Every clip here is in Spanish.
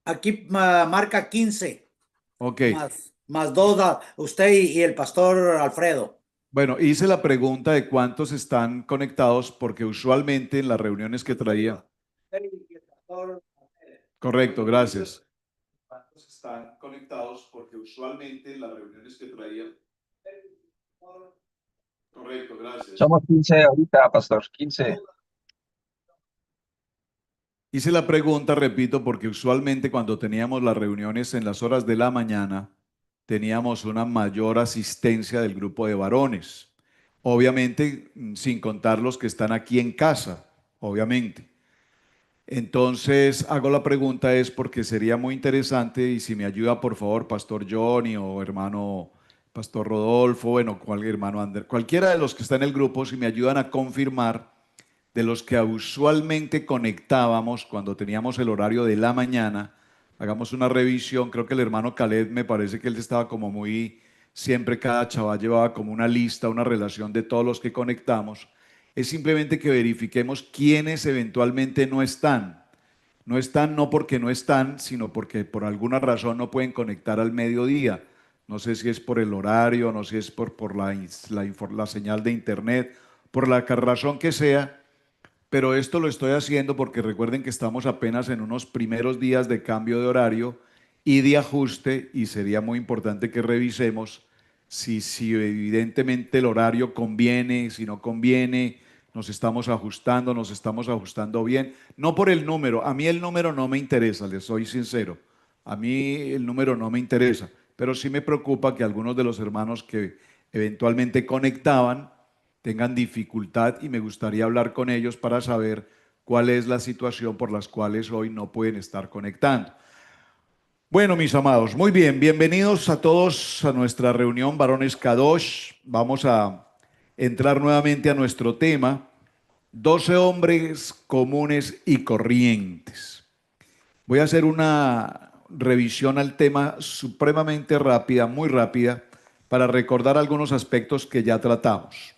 Aquí marca 15, Ok. más dos, usted y el pastor Alfredo. Bueno, hice la pregunta de cuántos están conectados porque usualmente en las reuniones que traía. Correcto, gracias. ¿Cuántos están conectados? Porque usualmente en las reuniones que traía. Correcto, gracias. Somos 15 ahorita, pastor, 15. Hice la pregunta, repito, porque usualmente cuando teníamos las reuniones en las horas de la mañana, teníamos una mayor asistencia del grupo de varones. Obviamente, sin contar los que están aquí en casa, obviamente. Entonces, hago la pregunta es porque sería muy interesante y si me ayuda, por favor, Pastor Johnny o hermano Pastor Rodolfo, bueno, hermano Ander, cualquiera de los que está en el grupo, si me ayudan a confirmar de los que usualmente conectábamos cuando teníamos el horario de la mañana, hagamos una revisión, creo que el hermano Caleb me parece que él estaba como muy, siempre cada chaval llevaba como una lista, una relación de todos los que conectamos, es simplemente que verifiquemos quiénes eventualmente no están. No están no porque no están, sino porque por alguna razón no pueden conectar al mediodía. No sé si es por el horario, no sé si es por la señal de internet, por la razón que sea, pero esto lo estoy haciendo porque recuerden que estamos apenas en unos primeros días de cambio de horario y de ajuste y sería muy importante que revisemos si evidentemente el horario conviene, si no conviene, nos estamos ajustando bien. No por el número, a mí el número no me interesa, les soy sincero, a mí el número no me interesa, pero sí me preocupa que algunos de los hermanos que eventualmente conectaban tengan dificultad y me gustaría hablar con ellos para saber cuál es la situación por las cuales hoy no pueden estar conectando. Bueno, mis amados, muy bien, bienvenidos a todos a nuestra reunión Varones Kadosh. Vamos a entrar nuevamente a nuestro tema, 12 hombres comunes y corrientes. Voy a hacer una revisión al tema supremamente rápida, muy rápida, para recordar algunos aspectos que ya tratamos.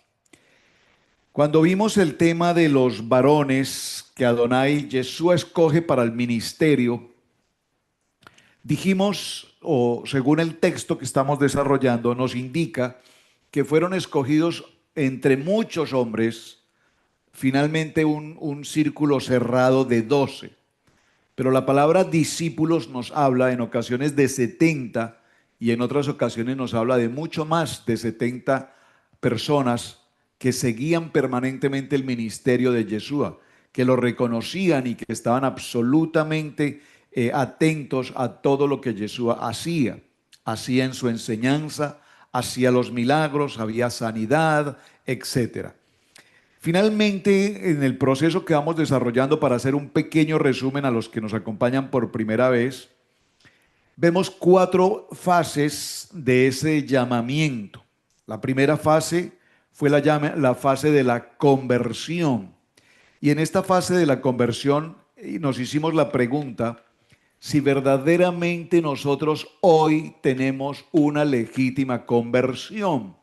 Cuando vimos el tema de los varones que Adonai Yeshua escoge para el ministerio, dijimos, o según el texto que estamos desarrollando, nos indica que fueron escogidos entre muchos hombres, finalmente un círculo cerrado de 12. Pero la palabra discípulos nos habla en ocasiones de 70 y en otras ocasiones nos habla de mucho más de 70 personas que seguían permanentemente el ministerio de Yeshua, que lo reconocían y que estaban absolutamente atentos a todo lo que Yeshua hacía en su enseñanza, hacía los milagros, había sanidad, etcétera. Finalmente, en el proceso que vamos desarrollando, para hacer un pequeño resumen a los que nos acompañan por primera vez, vemos 4 fases de ese llamamiento. La primera fase fue la fase de la conversión. Y en esta fase de la conversión nos hicimos la pregunta si verdaderamente nosotros hoy tenemos una legítima conversión.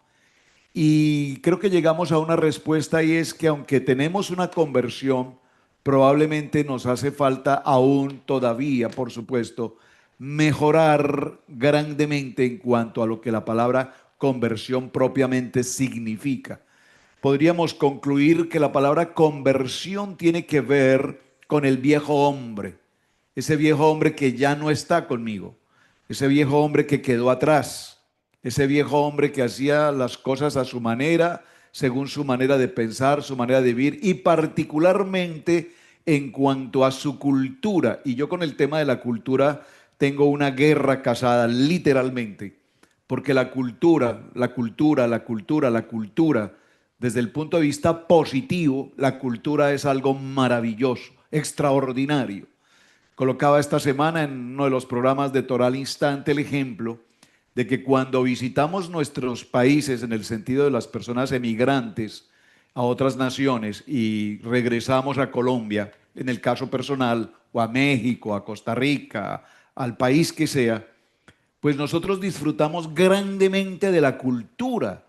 Y creo que llegamos a una respuesta y es que aunque tenemos una conversión, probablemente nos hace falta aún todavía, por supuesto, mejorar grandemente en cuanto a lo que la palabra conversión propiamente significa. Podríamos concluir que la palabra conversión tiene que ver con el viejo hombre, ese viejo hombre que ya no está conmigo, ese viejo hombre que quedó atrás, ese viejo hombre que hacía las cosas a su manera, según su manera de pensar, su manera de vivir y particularmente en cuanto a su cultura. Y yo con el tema de la cultura tengo una guerra casada, literalmente, porque la cultura, desde el punto de vista positivo, la cultura es algo maravilloso, extraordinario. Colocaba esta semana en uno de los programas de Torah al Instante el ejemplo de que cuando visitamos nuestros países, en el sentido de las personas emigrantes a otras naciones y regresamos a Colombia, en el caso personal, o a México, a Costa Rica, al país que sea, pues nosotros disfrutamos grandemente de la cultura.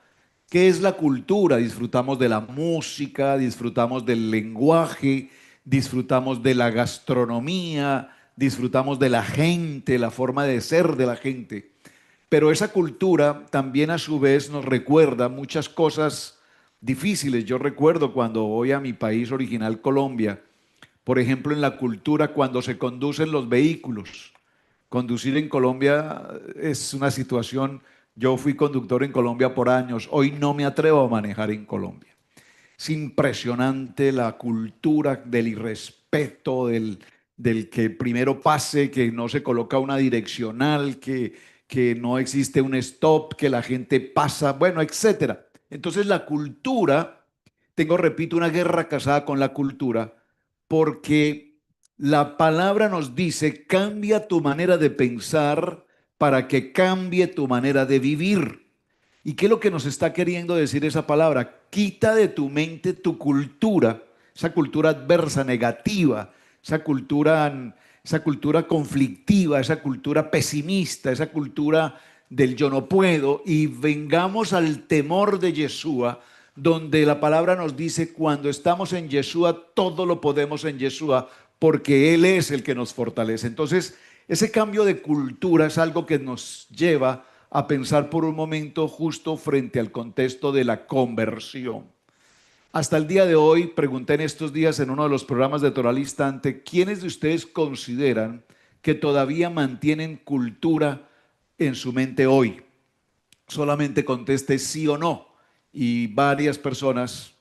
¿Qué es la cultura? Disfrutamos de la música, disfrutamos del lenguaje, disfrutamos de la gastronomía, disfrutamos de la gente, la forma de ser de la gente. Pero esa cultura también a su vez nos recuerda muchas cosas difíciles. Yo recuerdo cuando voy a mi país original, Colombia, por ejemplo, en la cultura cuando se conducen los vehículos. Conducir en Colombia es una situación, yo fui conductor en Colombia por años, hoy no me atrevo a manejar en Colombia. Es impresionante la cultura del irrespeto, del que primero pase, que no se coloca una direccional, que no existe un stop, que la gente pasa, bueno, etcétera. Entonces la cultura, tengo, repito, una guerra casada con la cultura, porque la palabra nos dice, cambia tu manera de pensar para que cambie tu manera de vivir. ¿Y qué es lo que nos está queriendo decir esa palabra? Quita de tu mente tu cultura, esa cultura adversa, negativa, esa cultura conflictiva, esa cultura pesimista, esa cultura del yo no puedo, y vengamos al temor de Yeshua, donde la palabra nos dice, cuando estamos en Yeshua, todo lo podemos en Yeshua, porque Él es el que nos fortalece. Entonces, ese cambio de cultura es algo que nos lleva a pensar por un momento justo frente al contexto de la conversión. Hasta el día de hoy, pregunté en estos días en uno de los programas de Torah al Instante, ¿quiénes de ustedes consideran que todavía mantienen cultura en su mente hoy? Solamente conteste sí o no. Y varias personas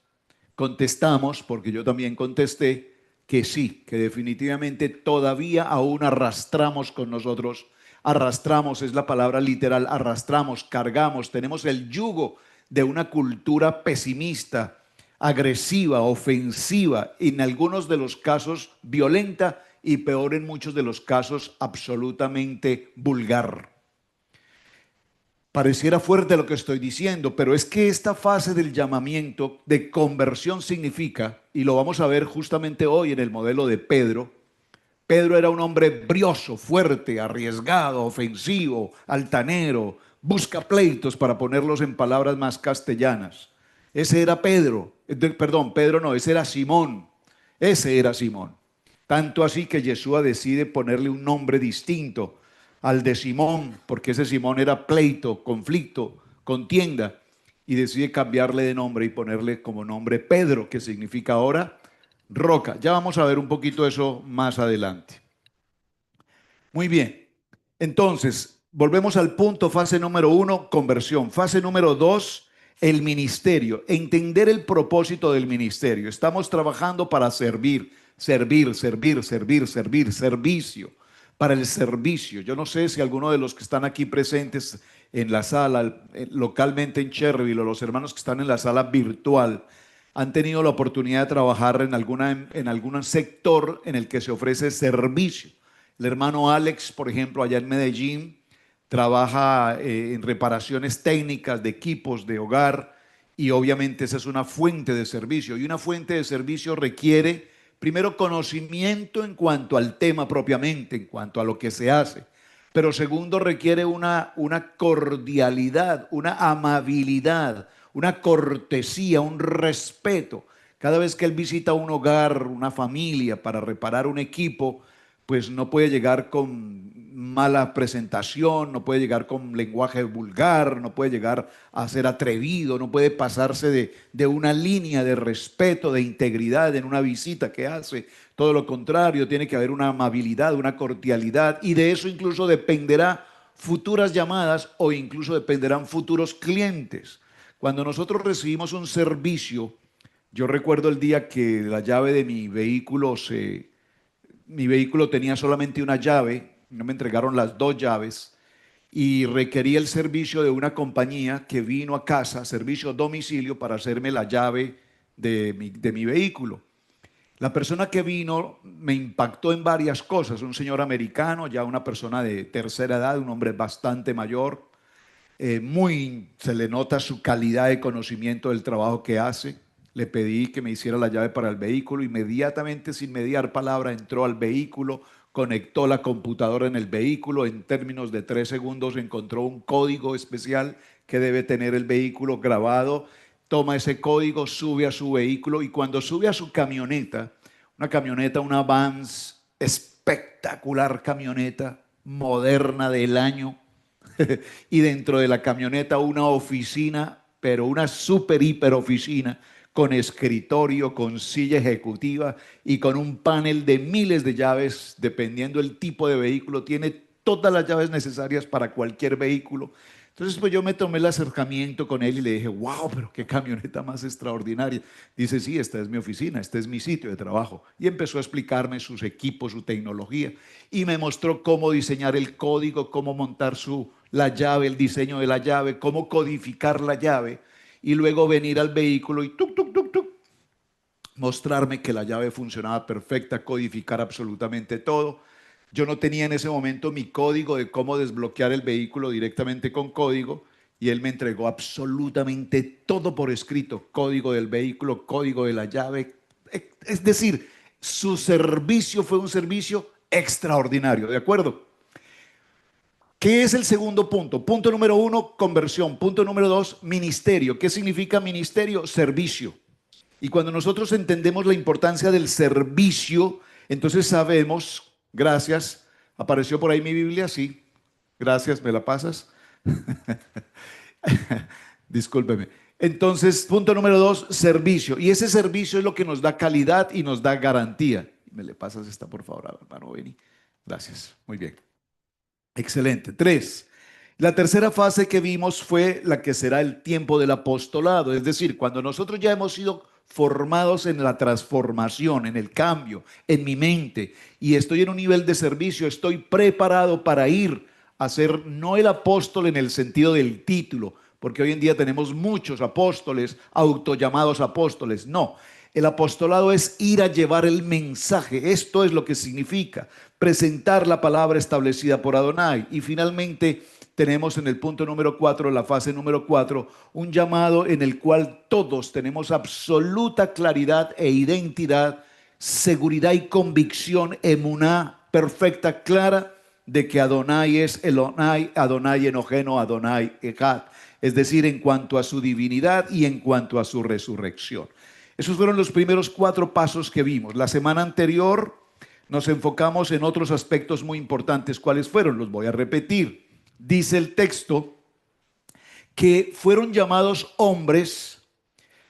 contestamos, porque yo también contesté, que sí, que definitivamente todavía aún arrastramos con nosotros. Arrastramos es la palabra literal, arrastramos, cargamos, tenemos el yugo de una cultura pesimista, agresiva, ofensiva, en algunos de los casos violenta y peor en muchos de los casos absolutamente vulgar. Pareciera fuerte lo que estoy diciendo, pero es que esta fase del llamamiento de conversión significa, y lo vamos a ver justamente hoy en el modelo de Pedro. Pedro era un hombre brioso, fuerte, arriesgado, ofensivo, altanero, busca pleitos, para ponerlos en palabras más castellanas. Ese era Pedro, perdón, Pedro no, ese era Simón, ese era Simón. Tanto así que Yeshua decide ponerle un nombre distinto al de Simón, porque ese Simón era pleito, conflicto, contienda, y decide cambiarle de nombre y ponerle como nombre Pedro, que significa ahora roca. Ya vamos a ver un poquito eso más adelante. Muy bien, entonces volvemos al punto, fase número 1, conversión. Fase número 2, el ministerio, entender el propósito del ministerio. Estamos trabajando para servir, servicio, para el servicio. Yo no sé si alguno de los que están aquí presentes en la sala, localmente en Cherryville, o los hermanos que están en la sala virtual, han tenido la oportunidad de trabajar en algún sector en el que se ofrece servicio. El hermano Alex, por ejemplo, allá en Medellín, trabaja en reparaciones técnicas de equipos de hogar, y obviamente esa es una fuente de servicio. Y una fuente de servicio requiere, primero, conocimiento en cuanto al tema propiamente, en cuanto a lo que se hace. Pero segundo, requiere una cordialidad, una amabilidad, una cortesía, un respeto. Cada vez que él visita un hogar, una familia, para reparar un equipo, pues no puede llegar con mala presentación, no puede llegar con lenguaje vulgar, no puede llegar a ser atrevido, no puede pasarse de una línea de respeto, de integridad en una visita que hace. Todo lo contrario, tiene que haber una amabilidad, una cordialidad, y de eso incluso dependerá futuras llamadas, o incluso dependerán futuros clientes. Cuando nosotros recibimos un servicio, yo recuerdo el día que la llave de mi vehículo tenía solamente una llave, no me entregaron las dos llaves, y requería el servicio de una compañía que vino a casa, servicio a domicilio, para hacerme la llave de mi vehículo. La persona que vino me impactó en varias cosas. Un señor americano, ya una persona de tercera edad, un hombre bastante mayor, se le nota su calidad de conocimiento del trabajo que hace. Le pedí que me hiciera la llave para el vehículo. Inmediatamente, sin mediar palabra, entró al vehículo, conectó la computadora en el vehículo. En términos de 3 segundos encontró un código especial que debe tener el vehículo grabado. Toma ese código, sube a su vehículo, y cuando sube a su camioneta, una Vans espectacular camioneta moderna del año y dentro de la camioneta una oficina, pero una super hiper oficina con escritorio, con silla ejecutiva y con un panel de miles de llaves, dependiendo el tipo de vehículo, tiene todas las llaves necesarias para cualquier vehículo. Entonces, pues yo me tomé el acercamiento con él y le dije, wow, pero qué camioneta más extraordinaria. Dice, sí, esta es mi oficina, este es mi sitio de trabajo. Y empezó a explicarme sus equipos, su tecnología, y me mostró cómo diseñar el código, cómo montar la llave, el diseño de la llave, cómo codificar la llave, y luego venir al vehículo y tuc, tuc, tuc, tuc, mostrarme que la llave funcionaba perfecta, codificar absolutamente todo. Yo no tenía en ese momento mi código de cómo desbloquear el vehículo directamente con código y él me entregó absolutamente todo por escrito, código del vehículo, código de la llave. Es decir, su servicio fue un servicio extraordinario, ¿de acuerdo? ¿Qué es el segundo punto? Punto número 1, conversión. Punto número 2, ministerio. ¿Qué significa ministerio? Servicio. Y cuando nosotros entendemos la importancia del servicio, entonces sabemos, gracias, apareció por ahí mi Biblia, sí, gracias, ¿me la pasas? Discúlpeme. Entonces, punto número 2, servicio. Y ese servicio es lo que nos da calidad y nos da garantía. ¿Me le pasas esta, por favor, hermano Beni? Gracias, muy bien. Excelente. 3. La tercera fase que vimos fue la que será el tiempo del apostolado, es decir, cuando nosotros ya hemos sido formados en la transformación, en el cambio, en mi mente, y estoy en un nivel de servicio, estoy preparado para ir a ser no el apóstol en el sentido del título, porque hoy en día tenemos muchos apóstoles, autollamados apóstoles. No, el apostolado es ir a llevar el mensaje. Esto es lo que significa presentar la palabra establecida por Adonai. Y finalmente tenemos en el punto número 4, la fase número 4, un llamado en el cual todos tenemos absoluta claridad e identidad, seguridad y convicción, emuná perfecta, clara, de que Adonai es Elonai, Adonai enojeno, Adonai echad. Es decir, en cuanto a su divinidad y en cuanto a su resurrección. Esos fueron los primeros 4 pasos que vimos. La semana anterior nos enfocamos en otros aspectos muy importantes. ¿Cuáles fueron? Los voy a repetir. Dice el texto que fueron llamados hombres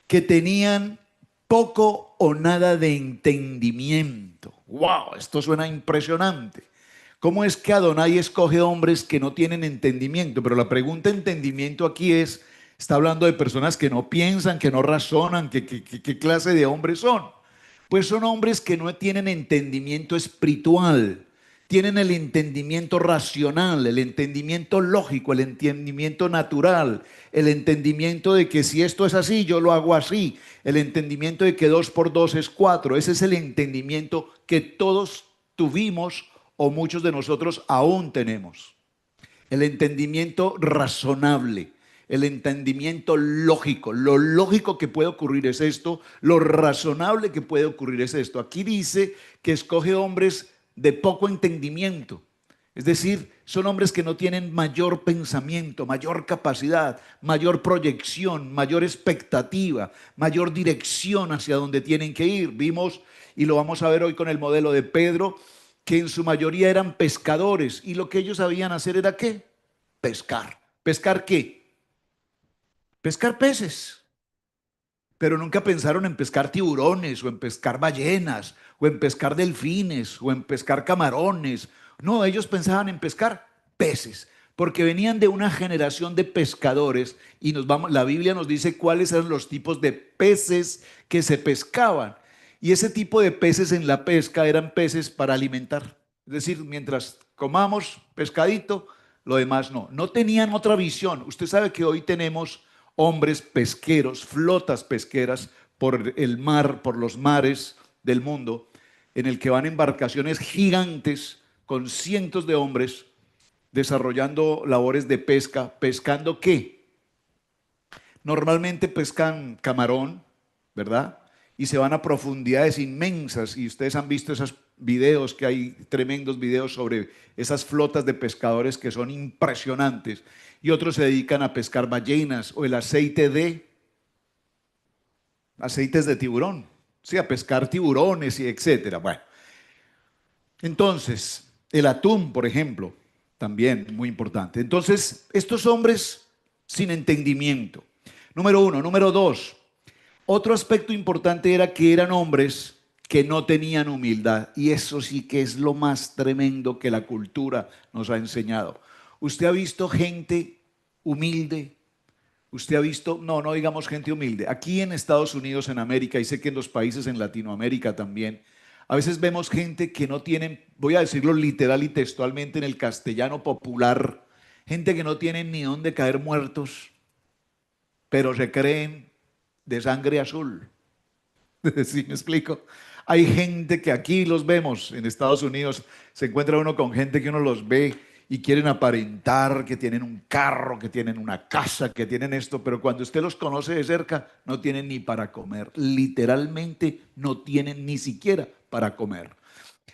que tenían poco o nada de entendimiento. ¡Wow! Esto suena impresionante. ¿Cómo es que Adonai escoge hombres que no tienen entendimiento? Pero la pregunta entendimiento aquí es, está hablando de personas que no piensan, que no razonan, ¿qué clase de hombres son? Pues son hombres que no tienen entendimiento espiritual, tienen el entendimiento racional, el entendimiento lógico, el entendimiento natural, el entendimiento de que si esto es así, yo lo hago así, el entendimiento de que 2 por 2 es 4. Ese es el entendimiento que todos tuvimos o muchos de nosotros aún tenemos. El entendimiento razonable, el entendimiento lógico. Lo lógico que puede ocurrir es esto, lo razonable que puede ocurrir es esto. Aquí dice que escoge hombres de poco entendimiento. Es decir, son hombres que no tienen mayor pensamiento, mayor capacidad, mayor proyección, mayor expectativa, mayor dirección hacia donde tienen que ir. Vimos, y lo vamos a ver hoy con el modelo de Pedro, que en su mayoría eran pescadores y lo que ellos sabían hacer era ¿qué? Pescar. ¿Pescar qué? Pescar peces. Pero nunca pensaron en pescar tiburones o en pescar ballenas o en pescar delfines o en pescar camarones. No, ellos pensaban en pescar peces porque venían de una generación de pescadores y la Biblia nos dice cuáles eran los tipos de peces que se pescaban. Y ese tipo de peces en la pesca eran peces para alimentar. Es decir, mientras comamos pescadito, lo demás no. No tenían otra visión. Usted sabe que hoy tenemos hombres pesqueros, flotas pesqueras por el mar, por los mares del mundo, en el que van embarcaciones gigantes con cientos de hombres desarrollando labores de pesca. ¿Pescando qué? Normalmente pescan camarón, ¿verdad? Y se van a profundidades inmensas y ustedes han visto esos videos, que hay tremendos videos sobre esas flotas de pescadores que son impresionantes, y otros se dedican a pescar ballenas o el aceites de tiburón, sí, a pescar tiburones y etcétera. Bueno, Entonces, el atún, por ejemplo, también muy importante. Entonces, estos hombres sin entendimiento. Número uno. Número dos, otro aspecto importante era que eran hombres que no tenían humildad. Y eso sí que es lo más tremendo que la cultura nos ha enseñado. ¿Usted ha visto gente humilde? ¿Usted ha visto, no digamos gente humilde? Aquí en Estados Unidos, en América, y sé que en los países en Latinoamérica también, a veces vemos gente que no tienen, voy a decirlo literal y textualmente en el castellano popular, gente que no tienen ni dónde caer muertos, pero se creen de sangre azul. ¿Sí me explico? Hay gente que aquí los vemos en Estados Unidos, se encuentra uno con gente que uno los ve y quieren aparentar que tienen un carro, que tienen una casa, que tienen esto, pero cuando usted los conoce de cerca, no tienen ni para comer. Literalmente no tienen ni siquiera para comer.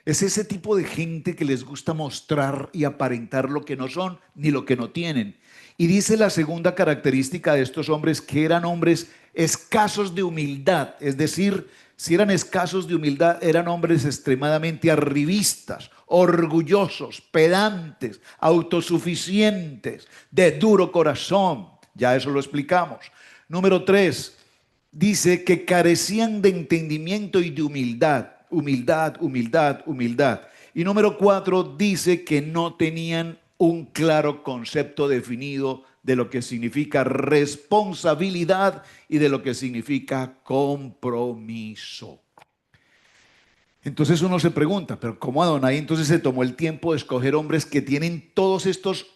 Es ese tipo de gente que les gusta mostrar y aparentar lo que no son ni lo que no tienen. Y dice la segunda característica de estos hombres que eran hombres escasos de humildad, es decir, si eran escasos de humildad, eran hombres extremadamente arribistas, orgullosos, pedantes, autosuficientes, de duro corazón. Ya eso lo explicamos. Número tres, dice que carecían de entendimiento y de humildad. Humildad, humildad, humildad. Y número cuatro, dice que no tenían un claro concepto definido de lo que significa responsabilidad y de lo que significa compromiso. Entonces uno se pregunta, pero ¿cómo Adonai entonces se tomó el tiempo de escoger hombres que tienen todos estos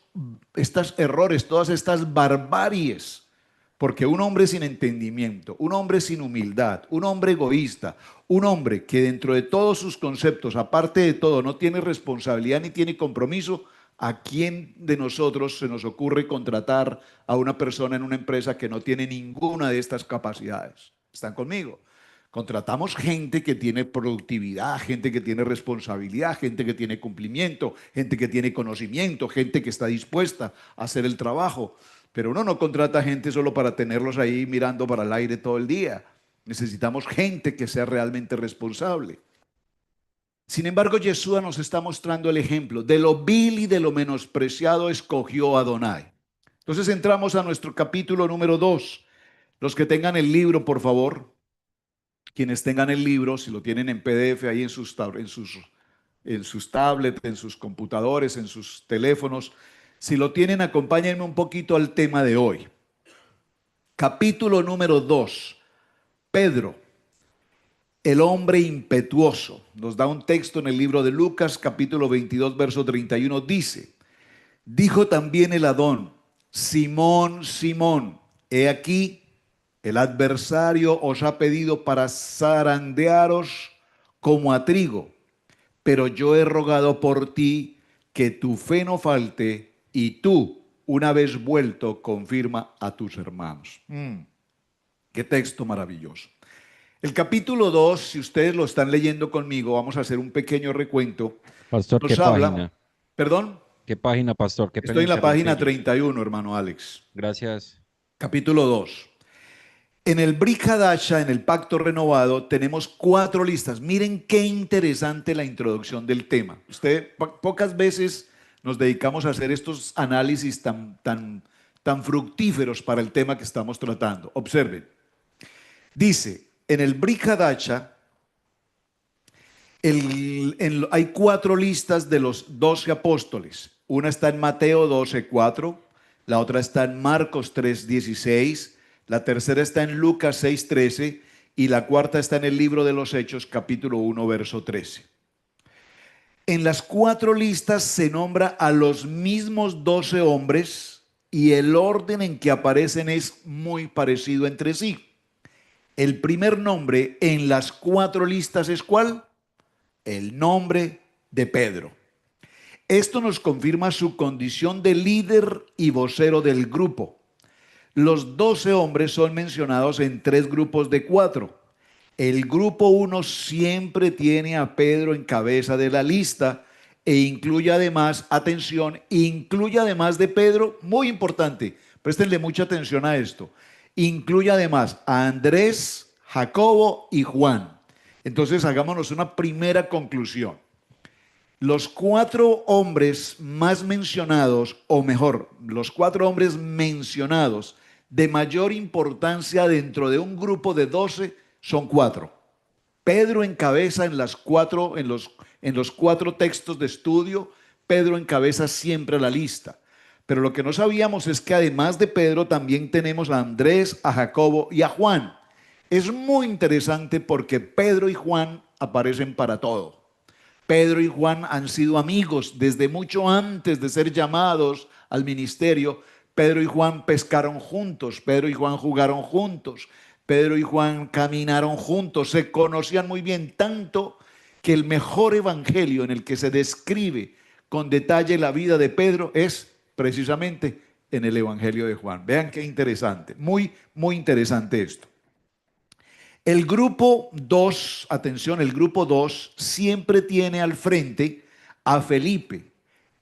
errores, todas estas barbaries? Porque un hombre sin entendimiento, un hombre sin humildad, un hombre egoísta, un hombre que dentro de todos sus conceptos, aparte de todo, no tiene responsabilidad ni tiene compromiso, ¿a quién de nosotros se nos ocurre contratar a una persona en una empresa que no tiene ninguna de estas capacidades? ¿Están conmigo? Contratamos gente que tiene productividad, gente que tiene responsabilidad, gente que tiene cumplimiento, gente que tiene conocimiento, gente que está dispuesta a hacer el trabajo. Pero uno no contrata gente solo para tenerlos ahí mirando para el aire todo el día. Necesitamos gente que sea realmente responsable. Sin embargo, Yeshua nos está mostrando el ejemplo. De lo vil y de lo menospreciado escogió a Adonai. Entonces entramos a nuestro capítulo número 2. Los que tengan el libro, por favor. Quienes tengan el libro, si lo tienen en PDF ahí en sus tablets, en sus computadores, en sus teléfonos. Si lo tienen, acompáñenme un poquito al tema de hoy. Capítulo número 2. Pedro, el hombre impetuoso. Nos da un texto en el libro de Lucas, capítulo 22, verso 31. Dice, dijo también el Adón, Simón, Simón, he aquí, el adversario os ha pedido para zarandearos como a trigo, pero yo he rogado por ti que tu fe no falte y tú, una vez vuelto, confirma a tus hermanos. Qué texto maravilloso. El capítulo 2, si ustedes lo están leyendo conmigo, vamos a hacer un pequeño recuento. Pastor, ¿qué Nos habla, página? perdón, ¿Qué página, pastor? Qué pena estoy en la página interrumpirlo. 31, hermano Alex. Gracias. Capítulo 2. En el Brit Hadasha, en el Pacto Renovado, tenemos 4 listas. Miren qué interesante la introducción del tema. Pocas veces nos dedicamos a hacer estos análisis tan fructíferos para el tema que estamos tratando. Observen. Dice, en el Brit Hadasha, hay 4 listas de los 12 apóstoles. Una está en Mateo 12:4, la otra está en Marcos 3:16, la tercera está en Lucas 6:13 y la cuarta está en el libro de los Hechos, capítulo 1, verso 13. En las 4 listas se nombra a los mismos 12 hombres y el orden en que aparecen es muy parecido entre sí. El primer nombre en las 4 listas es ¿cuál? El nombre de Pedro. Esto nos confirma su condición de líder y vocero del grupo. Los 12 hombres son mencionados en 3 grupos de 4. El grupo 1 siempre tiene a Pedro en cabeza de la lista e incluye además, atención, incluye además de Pedro, muy importante, préstenle mucha atención a esto, incluye además a Andrés, Jacobo y Juan. Entonces hagámonos una primera conclusión. Los 4 hombres más mencionados, o mejor, los 4 hombres mencionados de mayor importancia dentro de un grupo de 12 son 4. Pedro encabeza en los 4 textos de estudio, Pedro encabeza siempre la lista. Pero lo que no sabíamos es que además de Pedro también tenemos a Andrés, a Jacobo y a Juan. Es muy interesante porque Pedro y Juan aparecen para todo. Pedro y Juan han sido amigos desde mucho antes de ser llamados al ministerio. Pedro y Juan pescaron juntos, Pedro y Juan jugaron juntos, Pedro y Juan caminaron juntos, se conocían muy bien, tanto que el mejor evangelio en el que se describe con detalle la vida de Pedro es precisamente en el evangelio de Juan. Vean qué interesante, muy, muy interesante esto. El grupo 2, atención, el grupo 2 siempre tiene al frente a Felipe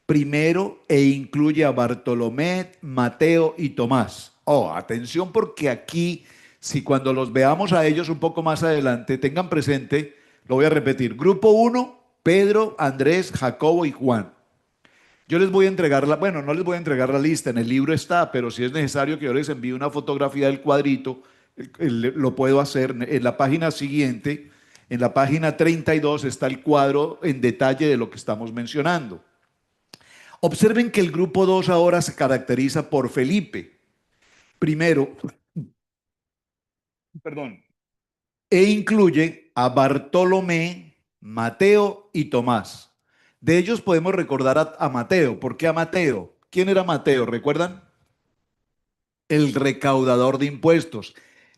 primero e incluye a Bartolomé, Mateo y Tomás. Oh, atención porque aquí, si cuando los veamos a ellos un poco más adelante, tengan presente, lo voy a repetir, grupo 1, Pedro, Andrés, Jacobo y Juan. Yo les voy a entregar bueno, no les voy a entregar la lista, en el libro está, pero si es necesario que yo les envíe una fotografía del cuadrito, lo puedo hacer. En la página siguiente, en la página 32, está el cuadro en detalle de lo que estamos mencionando. Observen que el grupo 2 ahora se caracteriza por Felipe, primero, e incluye a Bartolomé, Mateo y Tomás. De ellos podemos recordar a Mateo. ¿Por qué a Mateo? ¿Quién era Mateo? ¿Recuerdan? El recaudador de impuestos.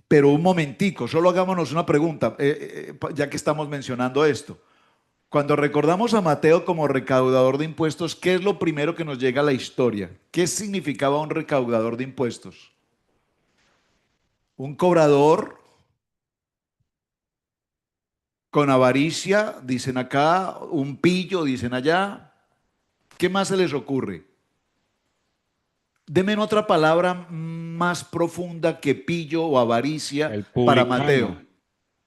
Pero un momentico, solo hagámonos una pregunta, ya que estamos mencionando esto. Cuando recordamos a Mateo como recaudador de impuestos, ¿qué es lo primero que nos llega a la historia? ¿Qué significaba un recaudador de impuestos? Un cobrador con avaricia, dicen acá, un pillo, dicen allá. ¿Qué más se les ocurre? Denme otra palabra más profunda que pillo o avaricia El para publicano. Mateo.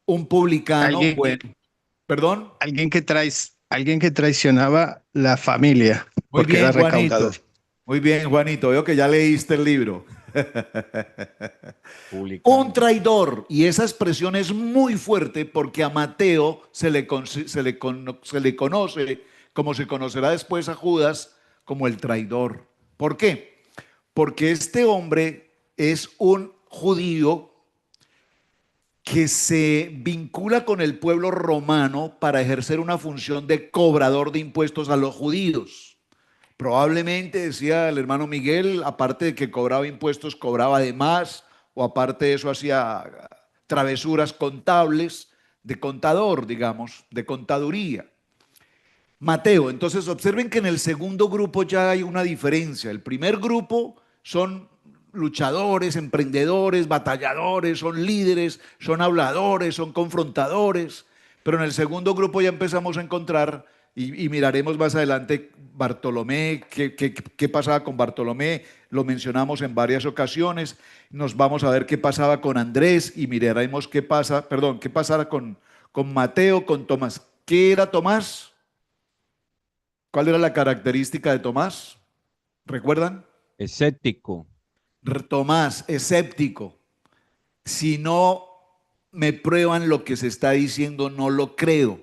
Un publicano, Alguien, bueno. ¿Perdón? alguien que traicionaba la familia Muy porque era bien, Juanito. recaudador. Muy bien, Juanito. Veo que ya leíste el libro. Publicano. Un traidor. Y esa expresión es muy fuerte porque a Mateo se le conoce, como se conocerá después a Judas, como el traidor. ¿Por qué? Porque este hombre es un judío que se vincula con el pueblo romano para ejercer una función de cobrador de impuestos a los judíos. Probablemente, decía el hermano Miguel, aparte de que cobraba impuestos, cobraba de más, o aparte de eso hacía travesuras contables, de contador, digamos, de contaduría. Mateo, entonces observen que en el segundo grupo ya hay una diferencia. El primer grupo son luchadores, emprendedores, batalladores, son líderes, son habladores, son confrontadores, pero en el segundo grupo ya empezamos a encontrar, y miraremos más adelante, Bartolomé, qué pasaba con Bartolomé, lo mencionamos en varias ocasiones, nos vamos a ver qué pasaba con Andrés y miraremos qué pasaba con Mateo, con Tomás. ¿Qué era Tomás? ¿Cuál era la característica de Tomás? ¿Recuerdan? Escéptico. Tomás, escéptico. Si no me prueban lo que se está diciendo, no lo creo.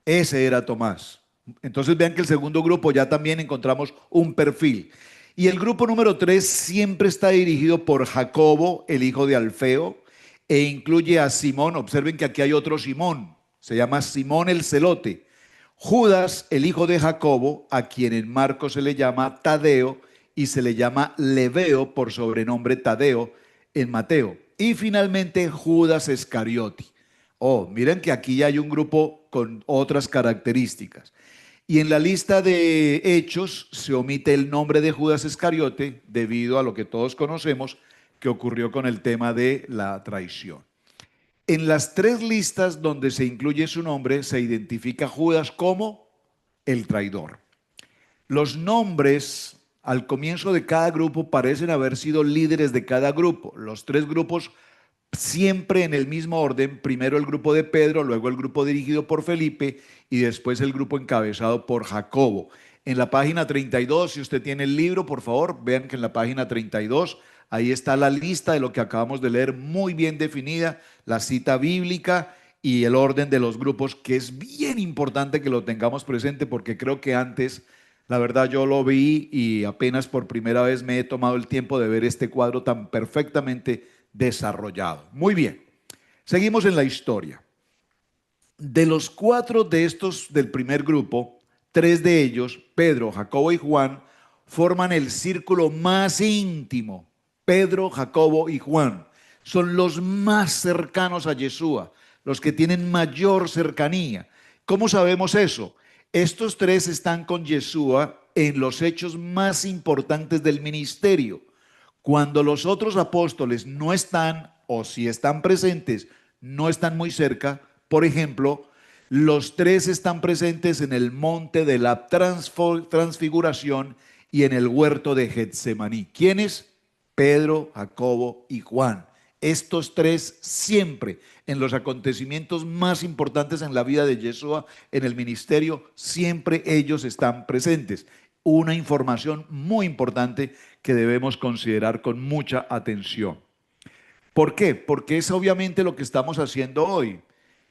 Ese era Tomás. Entonces vean que el segundo grupo ya también encontramos un perfil. Y el grupo número 3 siempre está dirigido por Jacobo, el hijo de Alfeo, e incluye a Simón. Observen que aquí hay otro Simón. Se llama Simón el Celote. Judas, el hijo de Jacobo, a quien en Marcos se le llama Tadeo y se le llama Leveo por sobrenombre Tadeo en Mateo. Y finalmente Judas Iscariote. Oh, miren que aquí ya hay un grupo con otras características. Y en la lista de hechos se omite el nombre de Judas Iscariote debido a lo que todos conocemos que ocurrió con el tema de la traición. En las 3 listas donde se incluye su nombre se identifica Judas como el traidor. Los nombres al comienzo de cada grupo parecen haber sido líderes de cada grupo. Los 3 grupos siempre en el mismo orden, primero el grupo de Pedro, luego el grupo dirigido por Felipe y después el grupo encabezado por Jacobo. En la página 32, si usted tiene el libro, por favor, vean que en la página 32, ahí está la lista de lo que acabamos de leer, muy bien definida, la cita bíblica y el orden de los grupos, que es bien importante que lo tengamos presente porque creo que antes, la verdad, yo lo vi y apenas por primera vez me he tomado el tiempo de ver este cuadro tan perfectamente desarrollado. Muy bien, seguimos en la historia. De los 4 de estos del primer grupo, 3 de ellos, Pedro, Jacobo y Juan, forman el círculo más íntimo. Pedro, Jacobo y Juan son los más cercanos a Yeshua, los que tienen mayor cercanía. ¿Cómo sabemos eso? Estos 3 están con Yeshua en los hechos más importantes del ministerio. Cuando los otros apóstoles no están, o si están presentes, no están muy cerca. Por ejemplo, los 3 están presentes en el monte de la transfiguración y en el huerto de Getsemaní. ¿Quiénes? Pedro, Jacobo y Juan. Estos 3 siempre en los acontecimientos más importantes en la vida de Yeshua, en el ministerio, siempre ellos están presentes. Una información muy importante que debemos considerar con mucha atención. ¿Por qué? Porque es obviamente lo que estamos haciendo hoy.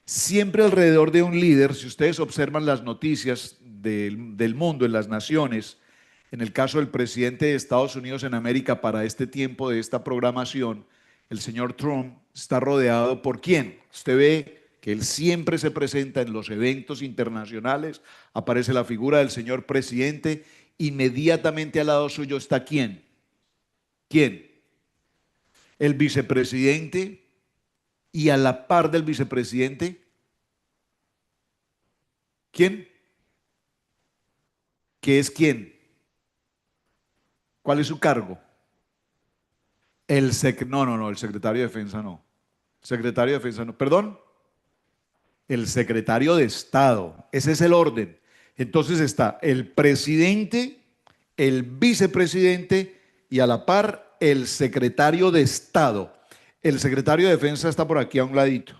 Siempre alrededor de un líder, si ustedes observan las noticias del mundo, en las naciones, en el caso del presidente de Estados Unidos en América para este tiempo de esta programación, el señor Trump está rodeado por ¿quién? Usted ve que él siempre se presenta en los eventos internacionales, aparece la figura del señor presidente, inmediatamente al lado suyo está ¿quién? ¿Quién? El vicepresidente, y a la par del vicepresidente, ¿quién? ¿Qué es quién? ¿Cuál es su cargo? El secretario de Defensa no. Secretario de Defensa no. ¿Perdón? El secretario de Estado. Ese es el orden. Entonces está el presidente, el vicepresidente y a la par el secretario de Estado. El secretario de Defensa está por aquí a un ladito.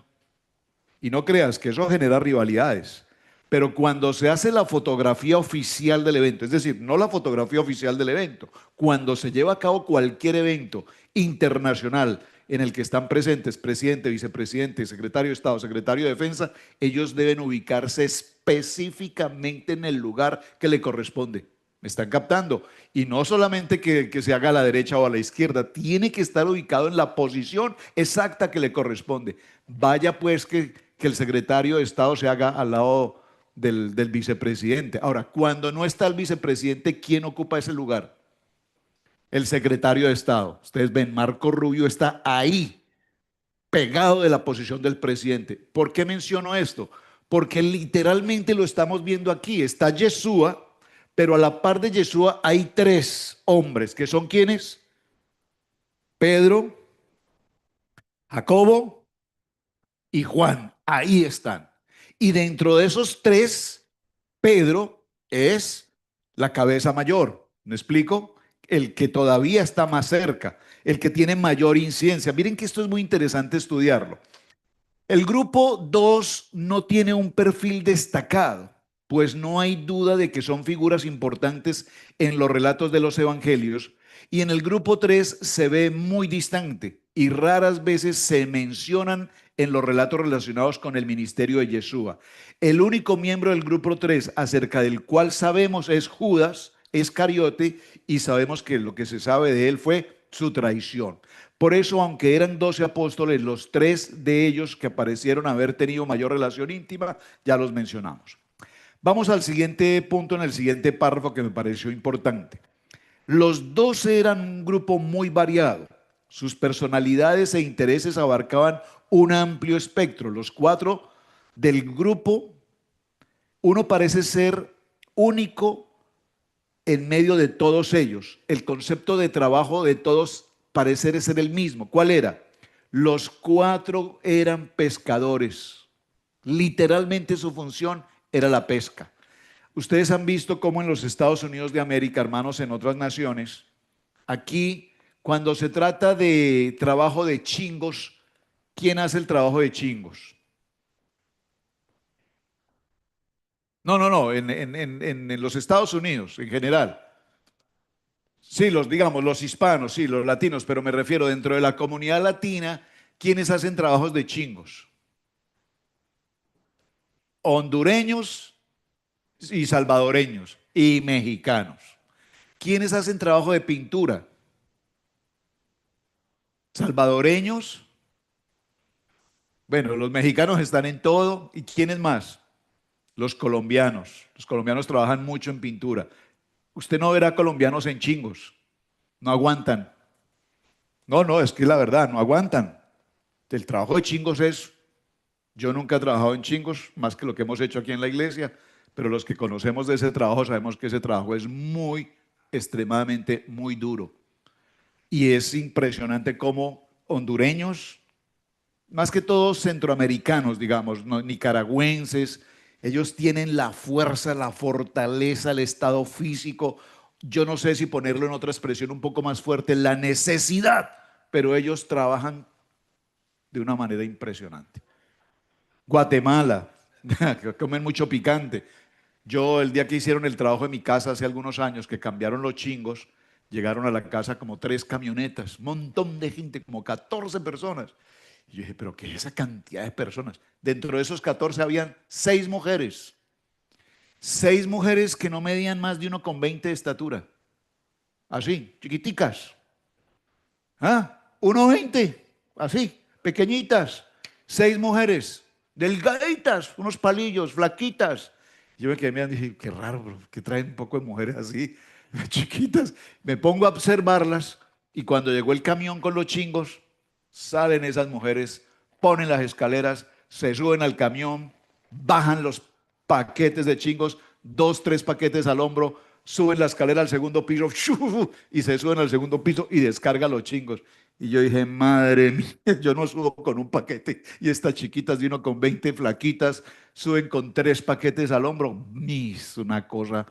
Y no creas que eso genera rivalidades. Pero cuando se hace la fotografía oficial del evento, es decir, no la fotografía oficial del evento, cuando se lleva a cabo cualquier evento internacional en el que están presentes presidente, vicepresidente, secretario de Estado, secretario de Defensa, ellos deben ubicarse específicamente en el lugar que le corresponde. ¿Me están captando? Y no solamente que se haga a la derecha o a la izquierda, tiene que estar ubicado en la posición exacta que le corresponde. Vaya pues que el secretario de Estado se haga al lado del vicepresidente. Ahora, cuando no está el vicepresidente, ¿quién ocupa ese lugar? El secretario de Estado. Ustedes ven, Marco Rubio está ahí, pegado de la posición del presidente. ¿Por qué menciono esto? Porque literalmente lo estamos viendo aquí. Está Yeshua, pero a la par de Yeshua hay 3 hombres, que son ¿quiénes? Pedro, Jacobo y Juan. Ahí están. Y dentro de esos 3, Pedro es la cabeza mayor. ¿Me explico? El que todavía está más cerca, el que tiene mayor incidencia. Miren que esto es muy interesante estudiarlo. El grupo 2 no tiene un perfil destacado, pues no hay duda de que son figuras importantes en los relatos de los evangelios, y en el grupo 3 se ve muy distante y raras veces se mencionan en los relatos relacionados con el ministerio de Yeshua. El único miembro del grupo 3 acerca del cual sabemos es Judas Iscariote, y sabemos que lo que se sabe de él fue su traición. Por eso, aunque eran 12 apóstoles, los 3 de ellos que parecieron haber tenido mayor relación íntima, ya los mencionamos. Vamos al siguiente punto en el siguiente párrafo que me pareció importante. Los 12 eran un grupo muy variado. Sus personalidades e intereses abarcaban un amplio espectro. Los 4 del grupo, uno parece ser único en medio de todos ellos. El concepto de trabajo de todos parece ser el mismo. ¿Cuál era? Los 4 eran pescadores. Literalmente su función era la pesca. Ustedes han visto cómo en los Estados Unidos de América, hermanos, en otras naciones, aquí cuando se trata de trabajo de chingos, ¿quién hace el trabajo de chingos? No, en los Estados Unidos en general. Sí, digamos, los hispanos, sí, los latinos, pero me refiero dentro de la comunidad latina, ¿quiénes hacen trabajos de chingos? Hondureños y salvadoreños y mexicanos. ¿Quiénes hacen trabajo de pintura? Salvadoreños. Bueno, los mexicanos están en todo. ¿Y quiénes más? Los colombianos. Los colombianos trabajan mucho en pintura. Usted no verá colombianos en chingos. No aguantan. No, es que la verdad, no aguantan. El trabajo de chingos es, yo nunca he trabajado en chingos, más que lo que hemos hecho aquí en la iglesia, pero los que conocemos de ese trabajo sabemos que ese trabajo es muy, extremadamente, muy duro. Y es impresionante cómo hondureños, más que todos centroamericanos, digamos, nicaragüenses, ellos tienen la fuerza, la fortaleza, el estado físico, yo no sé si ponerlo en otra expresión un poco más fuerte, la necesidad, pero ellos trabajan de una manera impresionante. Guatemala, que comen mucho picante. Yo el día que hicieron el trabajo en mi casa hace algunos años, que cambiaron los chingos, llegaron a la casa como 3 camionetas, un montón de gente, como 14 personas. Y yo dije, ¿pero qué es esa cantidad de personas? Dentro de esos 14 habían 6 mujeres. 6 mujeres que no medían más de 1,20 de estatura. Así, chiquiticas. 1,20, así, pequeñitas. 6 mujeres, delgaditas, unos palillos, flaquitas. Yo me quedé mirando y dije, qué raro, bro, que traen un poco de mujeres así, chiquitas. Me pongo a observarlas y cuando llegó el camión con los chingos, salen esas mujeres, ponen las escaleras, se suben al camión, bajan los paquetes de chingos, 2, 3 paquetes al hombro, suben la escalera al segundo piso y se suben al segundo piso y descargan los chingos. Y yo dije, madre mía, yo no subo con un paquete. Y estas chiquitas de 1,20 flaquitas suben con 3 paquetes al hombro. Es una cosa